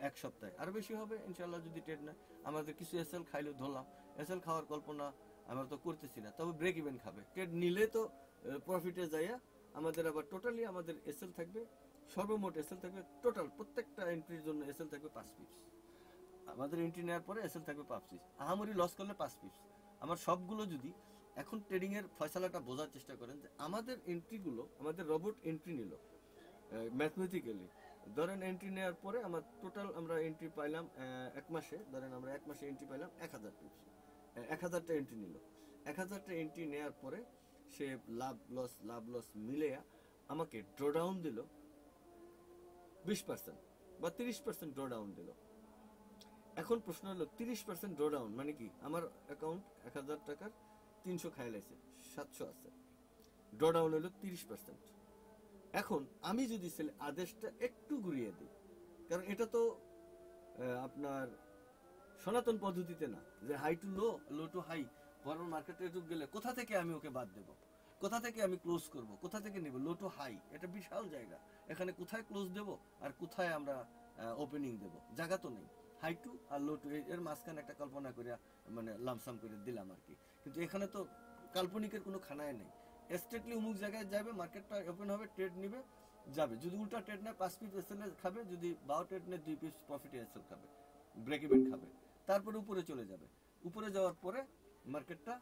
1 সপ্তাহে আরো বেশি হবে ইনশাল্লাহ যদি ট্রেড নেয়। আমাদের কিছু এসএল খাইলে ধরলাম, এসএল খাওয়ার কল্পনা আমরা তো করতেছি না, তবে ব্রেক ইভেন খাবে, ট্রেড নিলে তো প্রফিটে যাইয়া আমাদের আবার টোটালি আমাদের এসএল থাকবে, সর্বমোট এসএল থাকবে টোটাল প্রত্যেকটা এন্ট্রির জন্য এসএল থাকবে 5 পিপস। আমাদের এন্ট্রি নেওয়ার পরে এসএল থাকবে 5 পিস, আহামরি লস করলে 5 পিস। আমার সবগুলো যদি এখন ট্রেডিং এর ফয়সালাটা বোঝার চেষ্টা করেন যে আমাদের এন্ট্রিগুলো, আমাদের রোবট এন্ট্রি নিল ম্যাথমেটিক্যালি, ধরেন এন্ট্রি নেওয়ার পরে আমার টোটাল আমরা এন্ট্রি পাইলাম 1 মাসে, ধরেন আমরা 1 মাসে এন্ট্রি পাইলাম 1000 পিপস, 1000টা এন্ট্রি নিল। 1000টা এন্ট্রি নেওয়ার পরে সে লাভ লস মিলে আমাকে ড্রডাউন দিল 20% বা 30% ড্রডাউন দিল। এখন প্রশ্ন হলো 30% ড্রডাউন মানে কি? আমার অ্যাকাউন্ট 1000 টাকার 300 খাইলাইছে, 700 আছে, ড্রডাউন হলো 30%। এখন আমি যদি সেল আদেশটা একটু ঘুরিয়ে দিই, কারণ এটা তো আপনার সনাতন পদ্ধতিতে না যে high to low, low to high, foreign মার্কেটে ঢুক গেলে কোথা থেকে আমি ওকে বাদ দেব, কোথা থেকে আমি ক্লোজ করব, কোথা থেকে নেব, লো টু হাই এটা বিশাল জায়গা, এখানে কোথায় ক্লোজ দেব আর কোথায় আমরা ওপেনিং দেব, জায়গা তো নেই। হাই টু আর লো টু এর মাঝখানে একটা কল্পনা করে মানে লামসাম করে দিলাম আর কি, কিন্তু এখানে তো কাল্পনিকের কোনো খানায় নেই। স্ট্রেটলি অমুক জায়গায় যাবে, মার্কেটটা ওপেন হবে, ট্রেড নিবে, যাবে। যদি উল্টা ট্রেড নেয় 5 পিস এসএল খাবে, যদি বাও ট্রেড নেয় 2 পিস প্রফিটে এসএল খাবে, ব্রেক ইভেন খাবে, তারপরে উপরে চলে যাবে। উপরে যাওয়ার পরে মার্কেটটা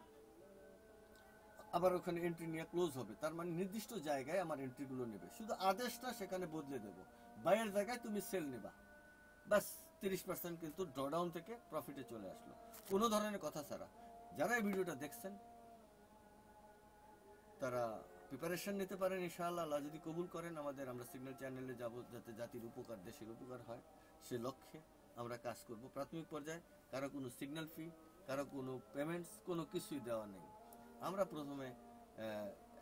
আবার ওখানে এন্ট্রি নিয়ে ক্লোজ হবে, তার মানে নির্দিষ্ট জায়গায় আমার এন্ট্রিগুলো নেবে, শুধু আদেশটা সেখানে বদলে দেবো, বাইরের জায়গায় তুমি সেল নেবা, বাস 30% কিন্তু ড্রডাউন থেকে প্রফিটে চলে আসলো কোনো ধরনের কথা ছাড়া। যারা এই ভিডিওটা দেখছেন তারা প্রিপারেশন নিতে পারেন ইনশাআল্লাহ, আল্লাহ যদি কবুল করেন আমাদের, আমরা সিগন্যাল চ্যানেলে যাব যাতে জাতির উপকার, দেশের উপকার হয়, সে লক্ষ্যে আমরা কাজ করব। প্রাথমিক পর্যায়ে কারো কোনো সিগন্যাল ফি, কারো কোনো পেমেন্টস, কোনো কিছুই দেওয়া নেই। আমরা প্রথমে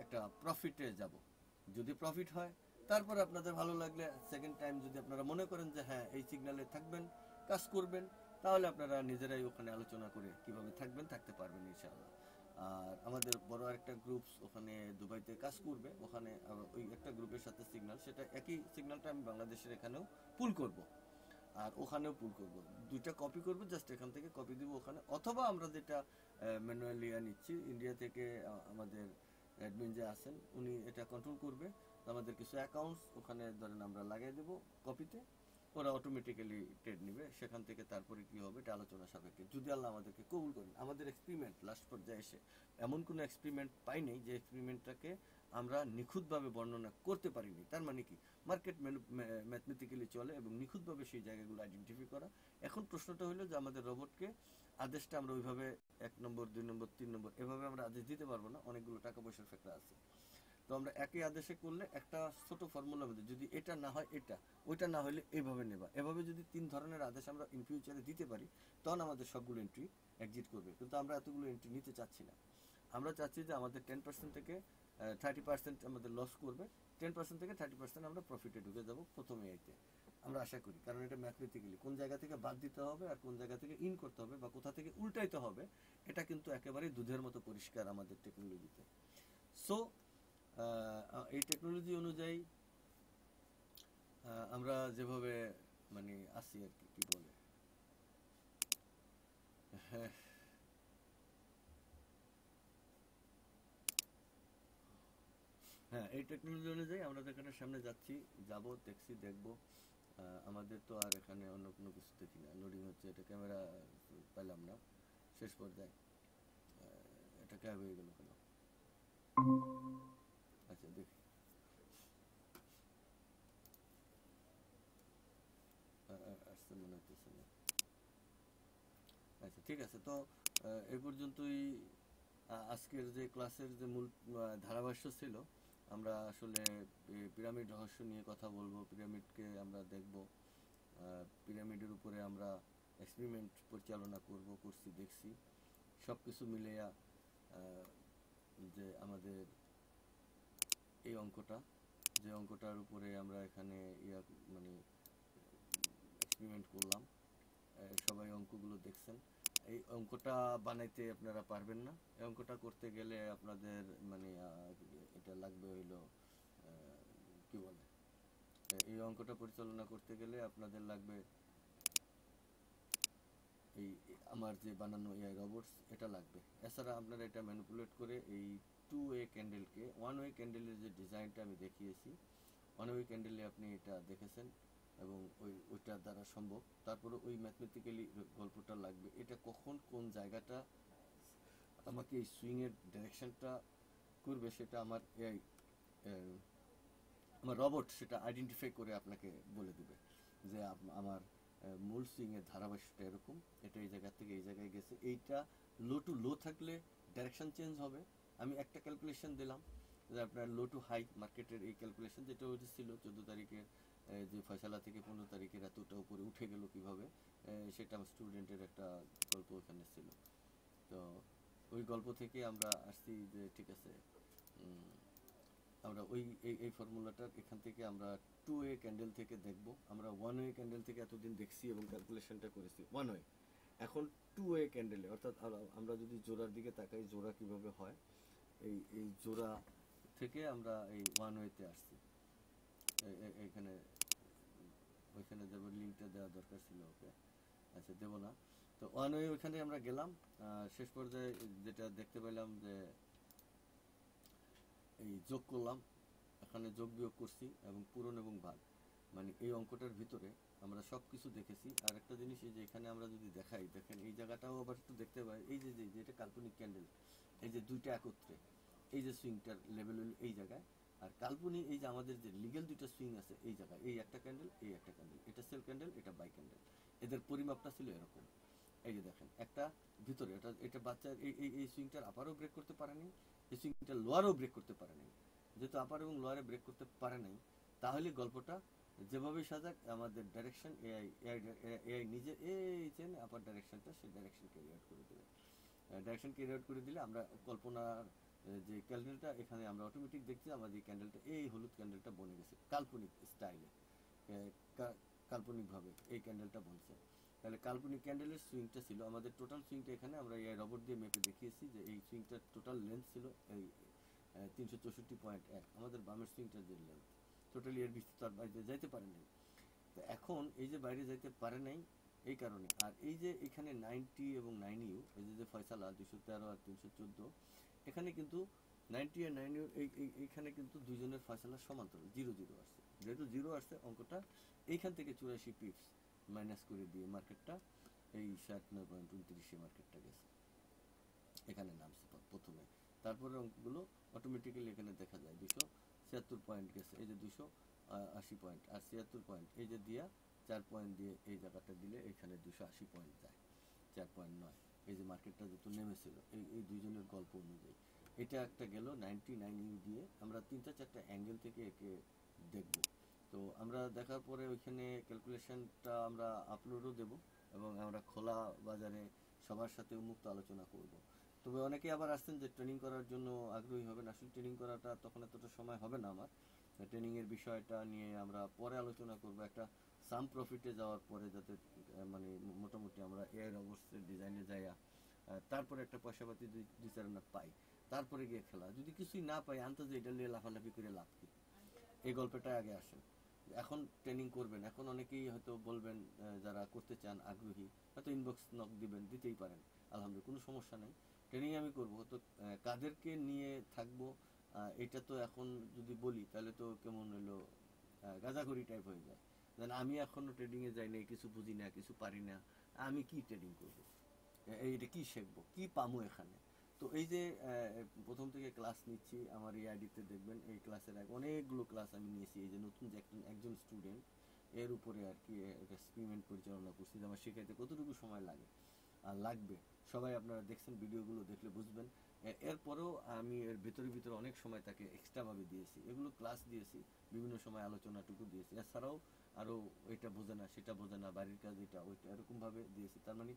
একটা প্রফিটে যাব, যদি প্রফিট হয় তারপরে আপনাদের ভালো লাগলে সেকেন্ড টাইম যদি আপনারা মনে করেন যে হ্যাঁ এই সিগন্যালে থাকবেন, কাজ করবেন, তাহলে আপনারা নিজেরাই ওখানে আলোচনা করে কিভাবে থাকবেন, থাকতে পারবেন ইনশাআল্লাহ। আর আমাদের বড় একটা গ্রুপ ওখানে দুবাইতে কাজ করবে, ওখানে ওই একটা গ্রুপের সাথে সিগন্যাল, সেটা একই সিগন্যালটা আমি বাংলাদেশের এখানেও পুল করব আর ওখানেও পুল করব, দুইটা কপি করব, জাস্ট এখান থেকে কপি দিব ওখানে, অথবা আমরা যেটা ম্যানুয়ালি নিচ্ছি ইন্ডিয়া থেকে আমাদের অ্যাডমিন যে আছেন উনি এটা কন্ট্রোল করবে, আমাদের কিছু অ্যাকাউন্টস ওখানে ধরেন আমরা লাগিয়ে দেব কপিতে, ওরা অটোমেটিক্যালি ট্রেড নিবে, সেখান থেকে তারপরে কি হবে এটা আলোচনা সাপেক্ষে, যদি আল্লাহ আমাদেরকে কবুল করেন। আমাদের এক্সপেরিমেন্ট লাস্ট পর্যায়ে এসে এমন কোনো এক্সপেরিমেন্ট পাই নেই যে এক্সপেরিমেন্টটাকে আমরা নিখুঁতভাবে বর্ণনা করতে পারিনি। তার মানে কি মার্কেট ম্যাথমেটিক্যালি চলে এবং নিখুঁতভাবে সেই জায়গাগুলো আইডেন্টিফাই করা। এখন প্রশ্নটা হলো যে আমাদের রোবটকে আদেশটা আমরা ওইভাবে 1 নম্বর 2 নম্বর 3 নম্বর এভাবে আমরা আদেশ দিতে পারবো না, অনেকগুলো টাকা পয়সার ফ্যাক্টর আছে। তো আমরা একই আদেশে করলে একটা ছোট ফর্মুলা মধ্যে যদি এটা না হয় এটা, ওইটা না হলে এইভাবে নেবা, এভাবে যদি 3 ধরনের আদেশ আমরা ইন ফিউচারে দিতে পারি তখন আমাদের সবগুলো এন্ট্রি এক্সিট করবে। কিন্তু আমরা এতগুলো এন্ট্রি নিতে চাচ্ছি না, আমরা চাচ্ছি যে আমাদের 10% থেকে 30% আমাদের লস করবে, 10% থেকে 30% আমরা প্রফিটে ঢুকে যাব প্রথমে এতে আমরা আশা করি। কারণ এটা ম্যাথমেটিক্যালি কোন জায়গা থেকে বাদ দিতে হবে আর কোন জায়গা থেকে ইন করতে হবে বা কোথা থেকে উল্টাইতে হবে এটা কিন্তু একেবারেই দুধের মতো পরিষ্কার আমাদের টেকনোলজিতে। সো এই টেকনোলজি অনুযায়ী আমরা যেভাবে মানে আসি আর কি, কি বলে, হ্যাঁ হ্যাঁ এই টেকনোলজি অনুযায়ী আমরা যেখানে সামনে যাচ্ছি, যাব, দেখছি, দেখবো। আমাদের তো আর এখানে অন্য কোনো কিছু দেখি না, লোডিং হচ্ছে, এটা ক্যামেরা পেলাম না শেষ পর্যায়ে, এটা ক্যাব হয়ে গেল কেন? আচ্ছা দেখি, আসতে মনে হচ্ছে না। আচ্ছা ঠিক আছে, তো এই পর্যন্তই আজকের যে ক্লাসের যে মূল ধারাভাষ্য ছিল। আমরা আসলে পিরামিড রহস্য নিয়ে কথা বলবো, পিরামিডকে আমরা দেখব, পিরামিডের উপরে আমরা এক্সপেরিমেন্ট পরিচালনা করছি দেখছি সব কিছু মিলিয়া যে আমাদের এই অঙ্কটা যে অঙ্কটার উপরে আমরা এখানে মানে এক্সপেরিমেন্ট করলাম, সবাই অঙ্কগুলো দেখছেন। এই অঙ্কটা বানাইতে আপনারা পারবেন না, এই অঙ্কটা করতে গেলে আপনাদের মানে এটা লাগবে হইলো কি বলে, এই অঙ্কটা পরিচালনা করতে গেলে আপনাদের লাগবে এই আমার যে বানানো এআই রোবটস এটা লাগবে। এছাড়া আপনারা এটা ম্যানিপুলেট করে এই 2 ওয়ে ক্যান্ডেলকে 1 ওয়ে ক্যান্ডেলের যে ডিজাইনটা আমি দেখিয়েছি 1 ওয়ে ক্যান্ডেলে আপনি এটা দেখেছেন এবং ওইটার দ্বারা সম্ভব। তারপরে ওই ম্যাথমেটিক্যালি গল্পটা লাগবে, এটা কখন কোন জায়গাটা আমাকে এই সুইংয়ের ডাইরেকশনটা করবে সেটা আমার এআই আমার রোবট সেটা আইডেন্টিফাই করে আপনাকে বলে দিবে যে আমার মূল সুইংয়ের ধারাবাহিকটা এরকম, এটা এই জায়গা থেকে এই জায়গায় গেছে। এইটা লো টু লো থাকলে ডাইরেকশন চেঞ্জ হবে। আমি একটা ক্যালকুলেশন দিলাম যে আপনার লো টু হাই মার্কেটের এই ক্যালকুলেশন যেটা ছিল 14 তারিখের যে ফয়সালা থেকে 15 তারিখের এতটা উপরে উঠে গেল কিভাবে, সেটা আমার স্টুডেন্টের একটা গল্প ওখানে ছিল। তো ওই গল্প থেকে আমরা আসছি যে ঠিক আছে আমরা ওই এই ফর্মুলাটার এখান থেকে আমরা 2 ওয়ে ক্যান্ডেল থেকে দেখব। আমরা 1 ওয়ে ক্যান্ডেল থেকে এতদিন দেখছি এবং ক্যালকুলেশনটা করেছি 1 ওয়ে, এখন 2 ওয়ে ক্যান্ডেলে অর্থাৎ আমরা যদি জোড়ার দিকে তাকাই জোড়া কিভাবে হয়, এই জোড়া থেকে আমরা এই 1 ওয়েতে আসছি। এখানে ওইখানে দেব, লিঙ্কটা দেওয়া দরকার ছিল ওকে, আচ্ছা দেব না। তো 1 ওয়ে ওইখানে আমরা গেলাম, শেষ পর্যায়ে যেটা দেখতে পেলাম যে এই যোগ করলাম, এখানে যোগ বিয়োগ করছি এবং পূরণ এবং ভাগ, মানে এই অঙ্কটার ভিতরে আমরা সব কিছু দেখেছি। আর একটা জিনিস এই যে এখানে আমরা যদি দেখাই, দেখেন এই জায়গাটাও আবার একটু দেখতে পাই, এই যে এটা কাল্পনিক ক্যান্ডেল, এই যে দুইটা একত্রে এই যে সুইংটার লেভেল হলো এই জায়গায়, আর কাল্পনিক এই যে আমাদের যে লিগেল দুইটা সুইং আছে এই জায়গায়, এই একটা ক্যান্ডেল এই একটা ক্যান্ডেল, এটা সেল ক্যান্ডেল এটা বাই ক্যান্ডেল, এদের পরিমাপটা ছিল এরকম। এই যে দেখেন একটা ভিতরে এটা বাচ্চার এই সুইংটার আপারও ব্রেক করতে পারেনি, এই সুইংটা লোয়ারও ব্রেক করতে পারেনি। যেহেতু আপার এবং লোয়ারে ব্রেক করতে পারে নাই, তাহলে গল্পটা যেভাবে সাজাক আমাদের ডাইরেকশন এআই নিজে এই চেন আপার ডাইরেকশনটা সেই ডাইরেকশন ক্যারি আউট করে দেবে। ডাইরেকশন ক্যারি আউট করে দিলে আমরা কল্পনার যে ক্যান্ডেলটা এখানে আমরা অটোমেটিক দেখছি আমাদের এই ক্যান্ডেলটা এই হলুদ ক্যান্ডেলটা বনে গেছে কাল্পনিক স্টাইলে, কাল্পনিকভাবে এই ক্যান্ডেলটা বনছে। তাহলে কাল্পনিক ক্যান্ডেলের সুইংটা ছিল আমাদের টোটাল সুইংটা, এখানে আমরা এই রোবট দিয়ে মেপে দেখিয়েছি যে এই সুইংটার টোটাল লেন্থ ছিল এই 364.1, আমাদের বামের সুইংটার যে লেন্থ টোটালি এর ভিতরে তার বাইরে যাইতে পারে নাই। তো এখন এই যে বাইরে যাইতে পারে নাই এই কারণে, আর এই যে এখানে 90 এবং 9U এই যে ফয়সালা 213 আর 314, এখানে কিন্তু 90 আর 9U এইখানে কিন্তু দুইজনের ফয়সালা সমান্তরাল 0-0 আসছে। যেহেতু 0 আসছে অঙ্কটা এইখান থেকে 84 পিপস মাইনাস করে দিয়ে মার্কেটটা এই 97.29 মার্কেটটা গেছে, এখানে নামছে প্রথমে। তারপরে অঙ্কগুলো অটোমেটিক্যালি এখানে দেখা যায় 276 পয়েন্ট গেছে, এই যে 280 পয়েন্ট আর 76 পয়েন্ট, এই যে দিয়া 4 পয়েন্ট দিয়ে এই জায়গাটা দিলে এখানে 280 পয়েন্ট যায়, 4.9। এই যে মার্কেটটা যত নেমেছিল এই দুইজনের গল্প অনুযায়ী এটা একটা গেল 99U দিয়ে। আমরা 3-4টা অ্যাঙ্গেল থেকে একে দেখব। তো আমরা দেখার পরে ওইখানে ক্যালকুলেশনটা আমরা আপলোডও দেব এবং আমরা খোলা বাজারে সবার সাথে উন্মুক্ত আলোচনা করব। তবে অনেকে আবার আসছেন যে ট্রেনিং করার জন্য আগ্রহী হবেন, আসলে ট্রেনিং করাটা তখন এতটা সময় হবে না আমার, ট্রেনিংয়ের বিষয়টা নিয়ে আমরা পরে আলোচনা করব একটা সাম প্রফিটে যাওয়ার পরে, যাতে মানে মোটামুটি আমরা এআই রোবটসের ডিজাইনে যাইয়া তারপরে একটা পয়সাপাতি 2-4 আনা পাই, তারপরে গিয়ে খেলা। যদি কিছুই না পাই আনতে যে এটা নিয়ে লাফালাফি করে লাভ কি, এই গল্পটা আগে আসেন। এখন ট্রেনিং করবেন, এখন অনেকেই হয়তো বলবেন যারা করতে চান আগ্রহী হয়তো ইনবক্স নক দিবেন, দিতেই পারেন, আলহামদুলিল্লাহ কোনো সমস্যা নেই। ট্রেনিং আমি করবো তো কাদেরকে নিয়ে থাকবো, এটা তো এখন যদি বলি তাহলে তো কেমন হলো গাঁজাখড়ি টাইপ হয়ে যায়। যেন আমি এখনো ট্রেডিংয়ে যাই না, কিছু বুঝি না, কিছু পারি না, আমি কি ট্রেডিং করবো, এইটা কি শিখবো, কি পামো এখানে। তো এই যে প্রথম থেকে ক্লাস নিচ্ছি আমার এই আইডিতে দেখবেন, এই ক্লাসের অনেকগুলো ক্লাস আমি নিয়েছি। এই যে নতুন যে একজন স্টুডেন্ট এর উপরে আর কি এক্সপেরিমেন্ট পরিচালনা করছি যে আমার শেখাইতে কতটুকু সময় লাগে আর লাগবে, সবাই আপনারা দেখছেন, ভিডিওগুলো দেখলে বুঝবেন এরপরেও আমি এর ভিতরে অনেক সময় তাকে এক্সট্রা ভাবে দিয়েছি, এগুলো ক্লাস দিয়েছি, বিভিন্ন সময় আলোচনাটুকু দিয়েছি। এছাড়াও আরও এটা বোঝে না সেটা বোঝে না, বাড়ির কাজ এটা ওইটা, এরকমভাবে দিয়েছি। তার মানে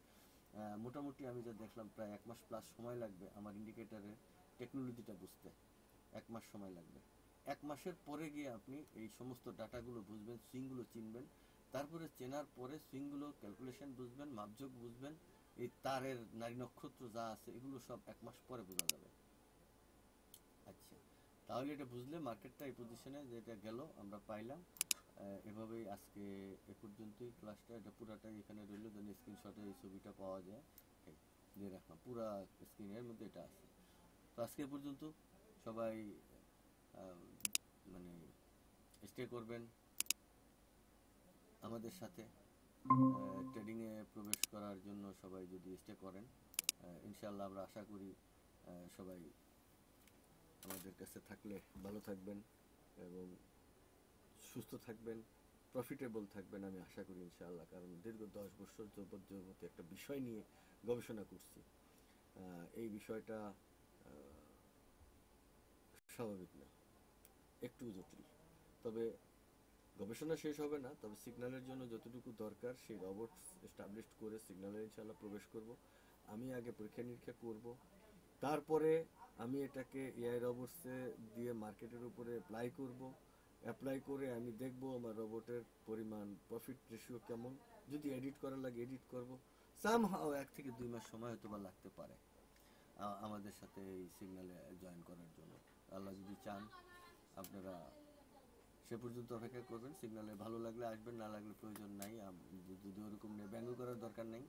মোটামুটি আমি যা দেখলাম প্রায় 1 মাস প্লাস সময় লাগবে আমার ইন্ডিকেটারের টেকনোলজিটা বুঝতে, 1 মাস সময় লাগবে। 1 মাসের পরে গিয়ে আপনি এই সমস্ত ডাটাগুলো বুঝবেন, সুইংগুলো চিনবেন, তারপরে চেনার পরে সুইংগুলো ক্যালকুলেশন বুঝবেন, মাপযোগ বুঝবেন, এই তারের নারী নক্ষত্র যা আছে এগুলো সব 1 মাস পরে বোঝা যাবে। আচ্ছা, তাহলে এটা বুঝলে মার্কেটটা এই পজিশনে যেটা গেল আমরা পাইলাম। এভাবেই আজকে এ পর্যন্তই ক্লাসটা, এটা পুরাটাই এখানে রইল, যেন স্ক্রিনশটে এই ছবিটা পাওয়া যায়, এই দিয়ে রাখলাম, পুরা স্ক্রিনের মধ্যে এটা আছে। তো আজকে এ পর্যন্ত, সবাই মানে স্টে করবেন আমাদের সাথে, ট্রেডিংয়ে প্রবেশ করার জন্য সবাই যদি স্টে করেন, ইনশাআল্লাহ আমরা আশা করি সবাই আমাদের কাছে থাকলে ভালো থাকবেন এবং সুস্থ থাকবেন, প্রফিটেবল থাকবেন, আমি আশা করি ইনশাআল্লাহ। কারণ দীর্ঘ 10 বছর যাবত একটা বিষয় নিয়ে গবেষণা করছি। এই বিষয়টা স্বাভাবিক না, একটু জটিল। তবে গবেষণা শেষ হবে না, তবে সিগন্যালের জন্য যতটুকু দরকার সেই রবট এস্টাবলিশ করে সিগন্যালে ইনশাআল্লাহ প্রবেশ করব। আমি আগে পরীক্ষা নিরীক্ষা করব, তারপরে আমি এটাকে এআই রোবটসে দিয়ে মার্কেটের উপরে অ্যাপ্লাই করে আমি দেখব আমার রোবটের পরিমাণ, প্রফিট রেশিও কেমন। যদি এডিট করার লাগে এডিট করব। সামহাও 1 থেকে 2 মাস সময় হয়তো বা লাগতে পারে আমাদের সাথে এই সিগন্যালে জয়েন করার জন্য। আল্লাহ যদি চান আপনারা সে পর্যন্ত অপেক্ষা করবেন। সিগন্যালে ভালো লাগলে আসবেন, না লাগলে প্রয়োজন নাই। যদি ওরকম ব্যঙ্গ করার দরকার নেই।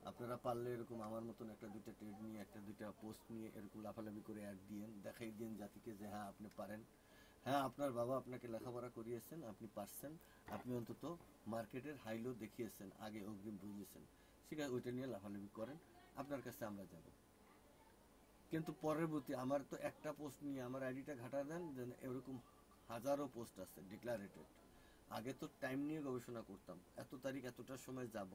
আপনারা পারলে এরকম আমার মতন একটা দুইটা ট্রেড নিয়ে, একটা দুইটা পোস্ট নিয়ে এরকম লাফালাফি করে অ্যাড দিয়েন, দেখাই দিন জাতিকে যে হ্যাঁ আপনি পারেন, হ্যাঁ আপনার বাবা আপনাকে লেখাপড়া করিয়েছেন, আপনি পারছেন, আপনি অন্তত মার্কেটের হাইলো দেখিয়েছেন, আগে অগ্রিম বুঝিয়েছেন, ঠিক আছে, ওইটা নিয়ে লাফালাফি করেন, আপনার কাছে আমরা যাব। কিন্তু পরবর্তী আমার তো একটা পোস্ট নিয়ে আমার আইডিটা ঘাটা দেন, যেন এরকম হাজারো পোস্ট আছে ডিক্লারেটেড। আগে তো টাইম নিয়ে গবেষণা করতাম, এত তারিখ এতটার সময় যাব।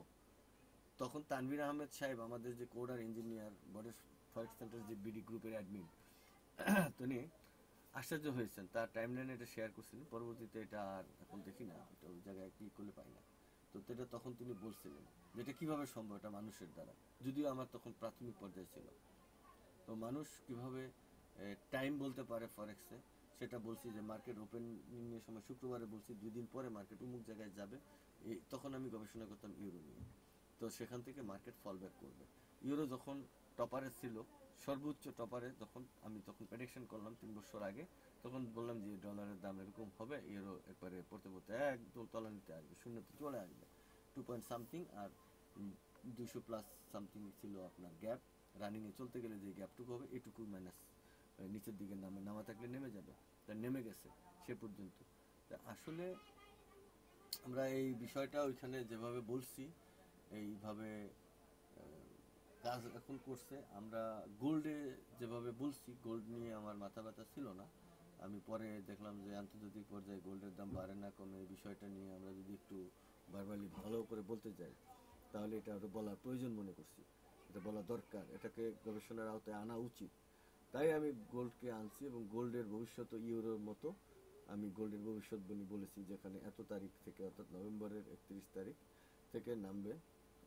তখন তানভীর আহমেদ সাহেব, আমাদের যে কোডার ইঞ্জিনিয়ার, বরেশ ফরেক্স সেন্টার যে বিডি গ্রুপের অ্যাডমিন, তিনি আশ্চর্য হয়েছেন, তার টাইম লাইনে এটা শেয়ার করছিলেন। পরবর্তীতে এটা আর এখন দেখি না, এটা ওই জায়গায় ক্লিক করলে পাই না। তো এটা তখন তিনি বলছিলেন যে এটা কীভাবে সম্ভব, এটা মানুষের দ্বারা, যদিও আমার তখন প্রাথমিক পর্যায়ে ছিল। তো মানুষ কিভাবে টাইম বলতে পারে ফরেক্সে, সেটা বলছি যে মার্কেট ওপেনিংয়ের সময় শুক্রবারে বলছি 2 দিন পরে মার্কেট অমুক জায়গায় যাবে। তখন আমি গবেষণা করতাম ইউরো নিয়ে। তো সেখান থেকে মার্কেট ফল ব্যাক করবে। ইউরো যখন টপারে ছিল, সর্বোচ্চ টপারে, আমি প্রেডিকশন করলাম 3 বছর আগে, তখন বললাম যে ডলারের দাম এরকম হবে, ইউরো একবারে পড়তে পড়তে একদম তলানিতে আসবে, শূন্যতে চলে আসবে, 2 পয়েন্ট সামথিং, আর 200 প্লাস সামথিং ছিল আপনার গ্যাপ। রানিংয়ে চলতে গেলে যে গ্যাপটুকু হবে এটুকু মাইনাস নিচের দিকে নামা থাকলে নেমে যাবে, তা নেমে গেছে সে পর্যন্ত। তা আসলে আমরা এই বিষয়টা ওইখানে যেভাবে বলছি এইভাবে কাজ এখন করছে। আমরা গোল্ডে যেভাবে বলছি, গোল্ড নিয়ে আমার মাথা ব্যথা ছিল না। আমি পরে দেখলাম যে আন্তর্জাতিক পর্যায়ে গোল্ডের দাম বাড়ে না কমে, এই বিষয়টা নিয়ে আমরা যদি একটু ভার্বালি ভালো করে বলতে যাই, তাহলে এটা আরো বলার প্রয়োজন মনে করছি, এটা বলা দরকার, এটাকে গবেষণার আওতায় আনা উচিত। তাই আমি গোল্ডকে আনছি, এবং গোল্ডের ভবিষ্যৎ ইউরোর মতো আমি গোল্ডের ভবিষ্যৎবাণী বলেছি, যেখানে এত তারিখ থেকে, অর্থাৎ নভেম্বরের 31 তারিখ থেকে নামবে,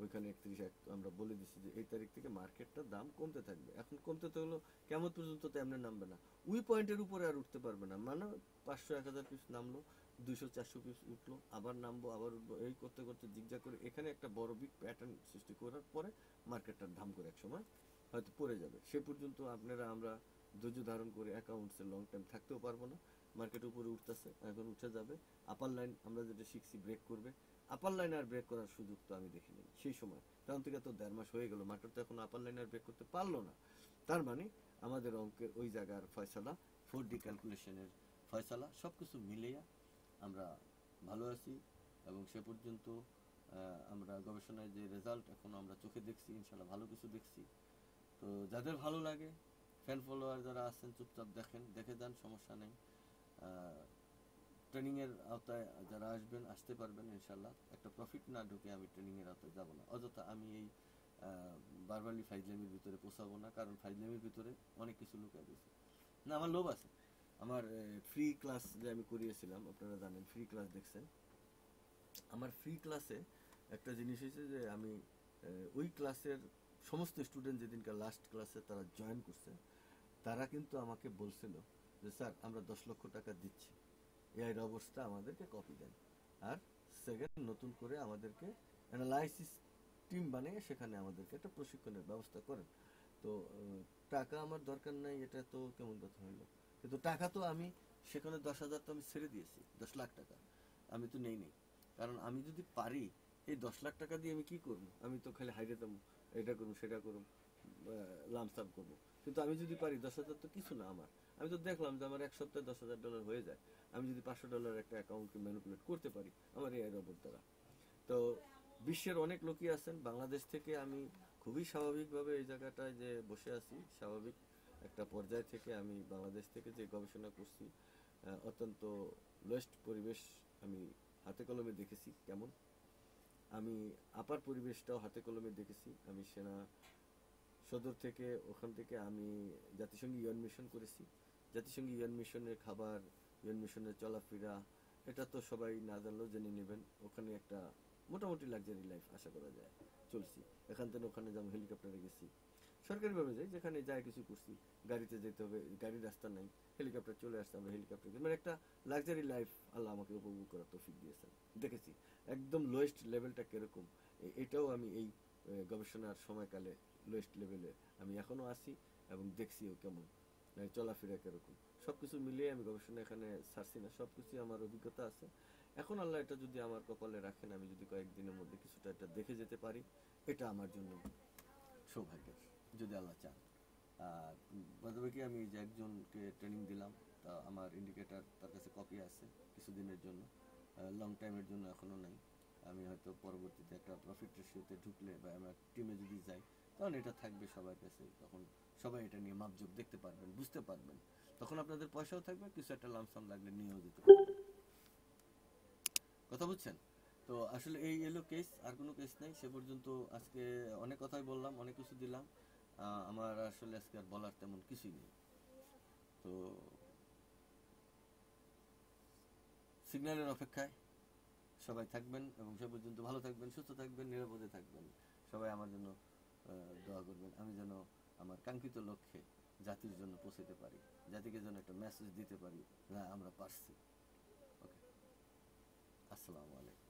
ওইখানে 31 আমরা বলে দিচ্ছি যে এই তারিখ থেকে মার্কেটটার দাম কমতে থাকবে। এখন কমতে তো হলো কেমন পর্যন্ত তো এমনি নামবে না, ওই পয়েন্টের উপরে আর উঠতে পারবে না, মানে 500-1000 পিস নামলো, 200-400 পিস উঠলো, আবার নামবো, আবার উঠবো, এই করতে করতে জিগজা করে এখানে একটা বড় বিগ প্যাটার্ন সৃষ্টি করার পরে মার্কেটটার দাম করে এক সময় হয়তো পড়ে যাবে। সে পর্যন্ত আমরা ধৈর্য ধারণ করে অ্যাকাউন্টসে লং টাইম থাকতেও পারবো না। মার্কেট উপরে উঠতেছে, এখন উঠে যাবে, আপার লাইন আমরা যেটা শিখছি ব্রেক করবে, আপার লাইন আর ব্রেক করার সুযোগ তো আমি দেখিনি সেই সময়, তখন থেকে তো 1.5 মাস হয়ে গেল, মার্কেট তো এখন আপার লাইন আর ব্রেক করতে পারলো না। তার মানে আমাদের অঙ্কের ওই জায়গার ফয়সালা, 4D ক্যালকুলেশনের ফয়সালা, সব কিছু মিলিয়ে আমরা ভালো আছি। এবং সে পর্যন্ত আমরা গবেষণায় যে রেজাল্ট এখন আমরা চোখে দেখছি, ইনশাল্লাহ ভালো কিছু দেখছি। তো যাদের ভালো লাগে, ফ্যান ফলোয়ার যারা আছেন, চুপচাপ দেখে যান, সমস্যা নেই। ট্রেনিংয়ের আওতায় যারা আসবেন, আসতে পারবেন ইনশাল্লাহ। একটা প্রফিট না ঢুকে আমি ট্রেনিংয়ের আওতায় যাব না, অযথা আমি এই বারবারলি ফাইজলামির ভিতরে পোষাবো না, কারণ ফাইজলামির ভিতরে অনেক কিছু লুকায় রয়েছে। না, আমার লোভ আছে। আমার ফ্রি ক্লাস যে আমি করিয়েছিলাম, আপনারা জানেন ফ্রি ক্লাস দেখছেন। আমার ফ্রি ক্লাসে একটা জিনিস হয়েছে যে আমি ওই ক্লাসের সমস্ত স্টুডেন্ট যেদিনকার লাস্ট ক্লাসে তারা জয়েন করছে, তারা কিন্তু আমাকে বলছিল যে স্যার আমরা 10 লক্ষ টাকা দিচ্ছি, এআই রবটসটা আমাদেরকে কপি দেন, আর সেকেন্ড নতুন করে আমাদেরকে অ্যানালাইসিস টিম বানিয়ে সেখানে আমাদেরকে একটা প্রশিক্ষণের ব্যবস্থা করেন। তো টাকা আমার দরকার নাই, এটা তো কেমন কথা হইলো। কিন্তু টাকা তো আমি সেখানে 10,000 তো আমি ছেড়ে দিয়েছি, 10 লাখ টাকা আমি তো নেই। কারণ আমি যদি পারি এই 10 লাখ টাকা দিয়ে আমি কি করবো? আমি তো খালি হাইরে দাম, এটা করবো সেটা করবো, লামসাম করবো। কিন্তু আমি যদি পারি 10,000 তো কিছু না আমার। আমি তো দেখলাম যে আমার এক সপ্তাহে $10,000 হয়ে যায়। আমি যদি $500 একটা অ্যাকাউন্টকে ম্যানিপুলেট করতে পারি আমার এই রোবট দ্বারা। তো বিশ্বের অনেক লোকই আছেন, বাংলাদেশ থেকে আমি খুবই স্বাভাবিকভাবে এই জায়গাটায় যে বসে আছি, স্বাভাবিক একটা পর্যায় থেকে আমি বাংলাদেশ থেকে যে গবেষণা করছি, অত্যন্ত লোয়েস্ট পরিবেশ আমি হাতে কলমে দেখেছি কেমন। আমি আপার পরিবেশটাও হাতে কলমে দেখেছি। আমি সেনা সদর থেকে, ওখান থেকে আমি জাতিসংঘে ইউএন মিশন করেছি। জাতিসংঘে ইউএন মিশনের খাবার, ইউএন মিশনের চলাফেরা, এটা তো সবাই না জানলেও জেনে নেবেন। ওখানে একটা মোটামুটি লাক্সারি লাইফ আশা করা যায় চলছি। এখান থেকে ওখানে যেমন হেলিকপ্টারে গেছি, সরকারিভাবে যাই, যেখানে যাই কিছু করছি। গাড়িতে যেতে হবে, গাড়ির রাস্তা নাই, হেলিকপ্টার চলে আসছে, আমরা হেলিকপ্টার, মানে একটা লাক্সারি লাইফ আল্লাহ আমাকে উপভোগ করার তৌফিক দিয়েছেন। দেখেছি একদম লোয়েস্ট লেভেলটা কিরকম, এটাও আমি এই গবেষণার সময়কালে লোয়েস্ট লেভেলে আমি এখনো আছি এবং দেখছিও কেমন, চলাফেরা কিরকম, সবকিছু মিলিয়ে আমি গবেষণা এখানে ছাড়ছি না, সবকিছু আমার অভিজ্ঞতা আছে। এখন আল্লাহ এটা যদি আমার কপালে রাখেন, আমি যদি কয়েকদিনের মধ্যে কিছুটা এটা দেখে যেতে পারি, এটা আমার জন্য সৌভাগ্যের, যদি আল্লাহ চান। আর বাদবাকি কি আমি যে একজনকে ট্রেনিং দিলাম, তা আমার ইন্ডিকেটার তার কাছে কপি আছে কিছুদিনের জন্য, লং টাইমের জন্য এখনও নাই। আমি হয়তো পরবর্তীতে একটা প্রফিট রেশিওতে ঢুকলে বা আমার টিমে যদি যাই, তখন এটা থাকবে সবার কাছে, তখন সবাই এটা নিয়ে মাপজোক দেখতে পারবেন, বুঝতে পারবেন। তখন আপনাদের পয়সাও থাকবে, কিছু একটা লামসাম লাগলে নিয়েও যেতে পারবেন। কথা বুঝছেন? তো আসলে এই এলো কেস, আর কোনো কেস নাই সে পর্যন্ত। আজকে অনেক কথাই বললাম, অনেক কিছু দিলাম। আমার আসলে আজকে আর বলার তেমন কিছুই নেই। তো সিগন্যালের অপেক্ষায় সবাই থাকবেন, এবং সে পর্যন্ত ভালো থাকবেন, সুস্থ থাকবেন, নিরাপদে থাকবেন। সবাই আমার জন্য দোয়া করবেন, আমি যেন আমার কাঙ্ক্ষিত লক্ষ্যে জাতির জন্য পৌঁছতে পারি, জাতিকে যেন একটা মেসেজ দিতে পারি, না আমরা পারছি। ওকে, আসসালামু আলাইকুম।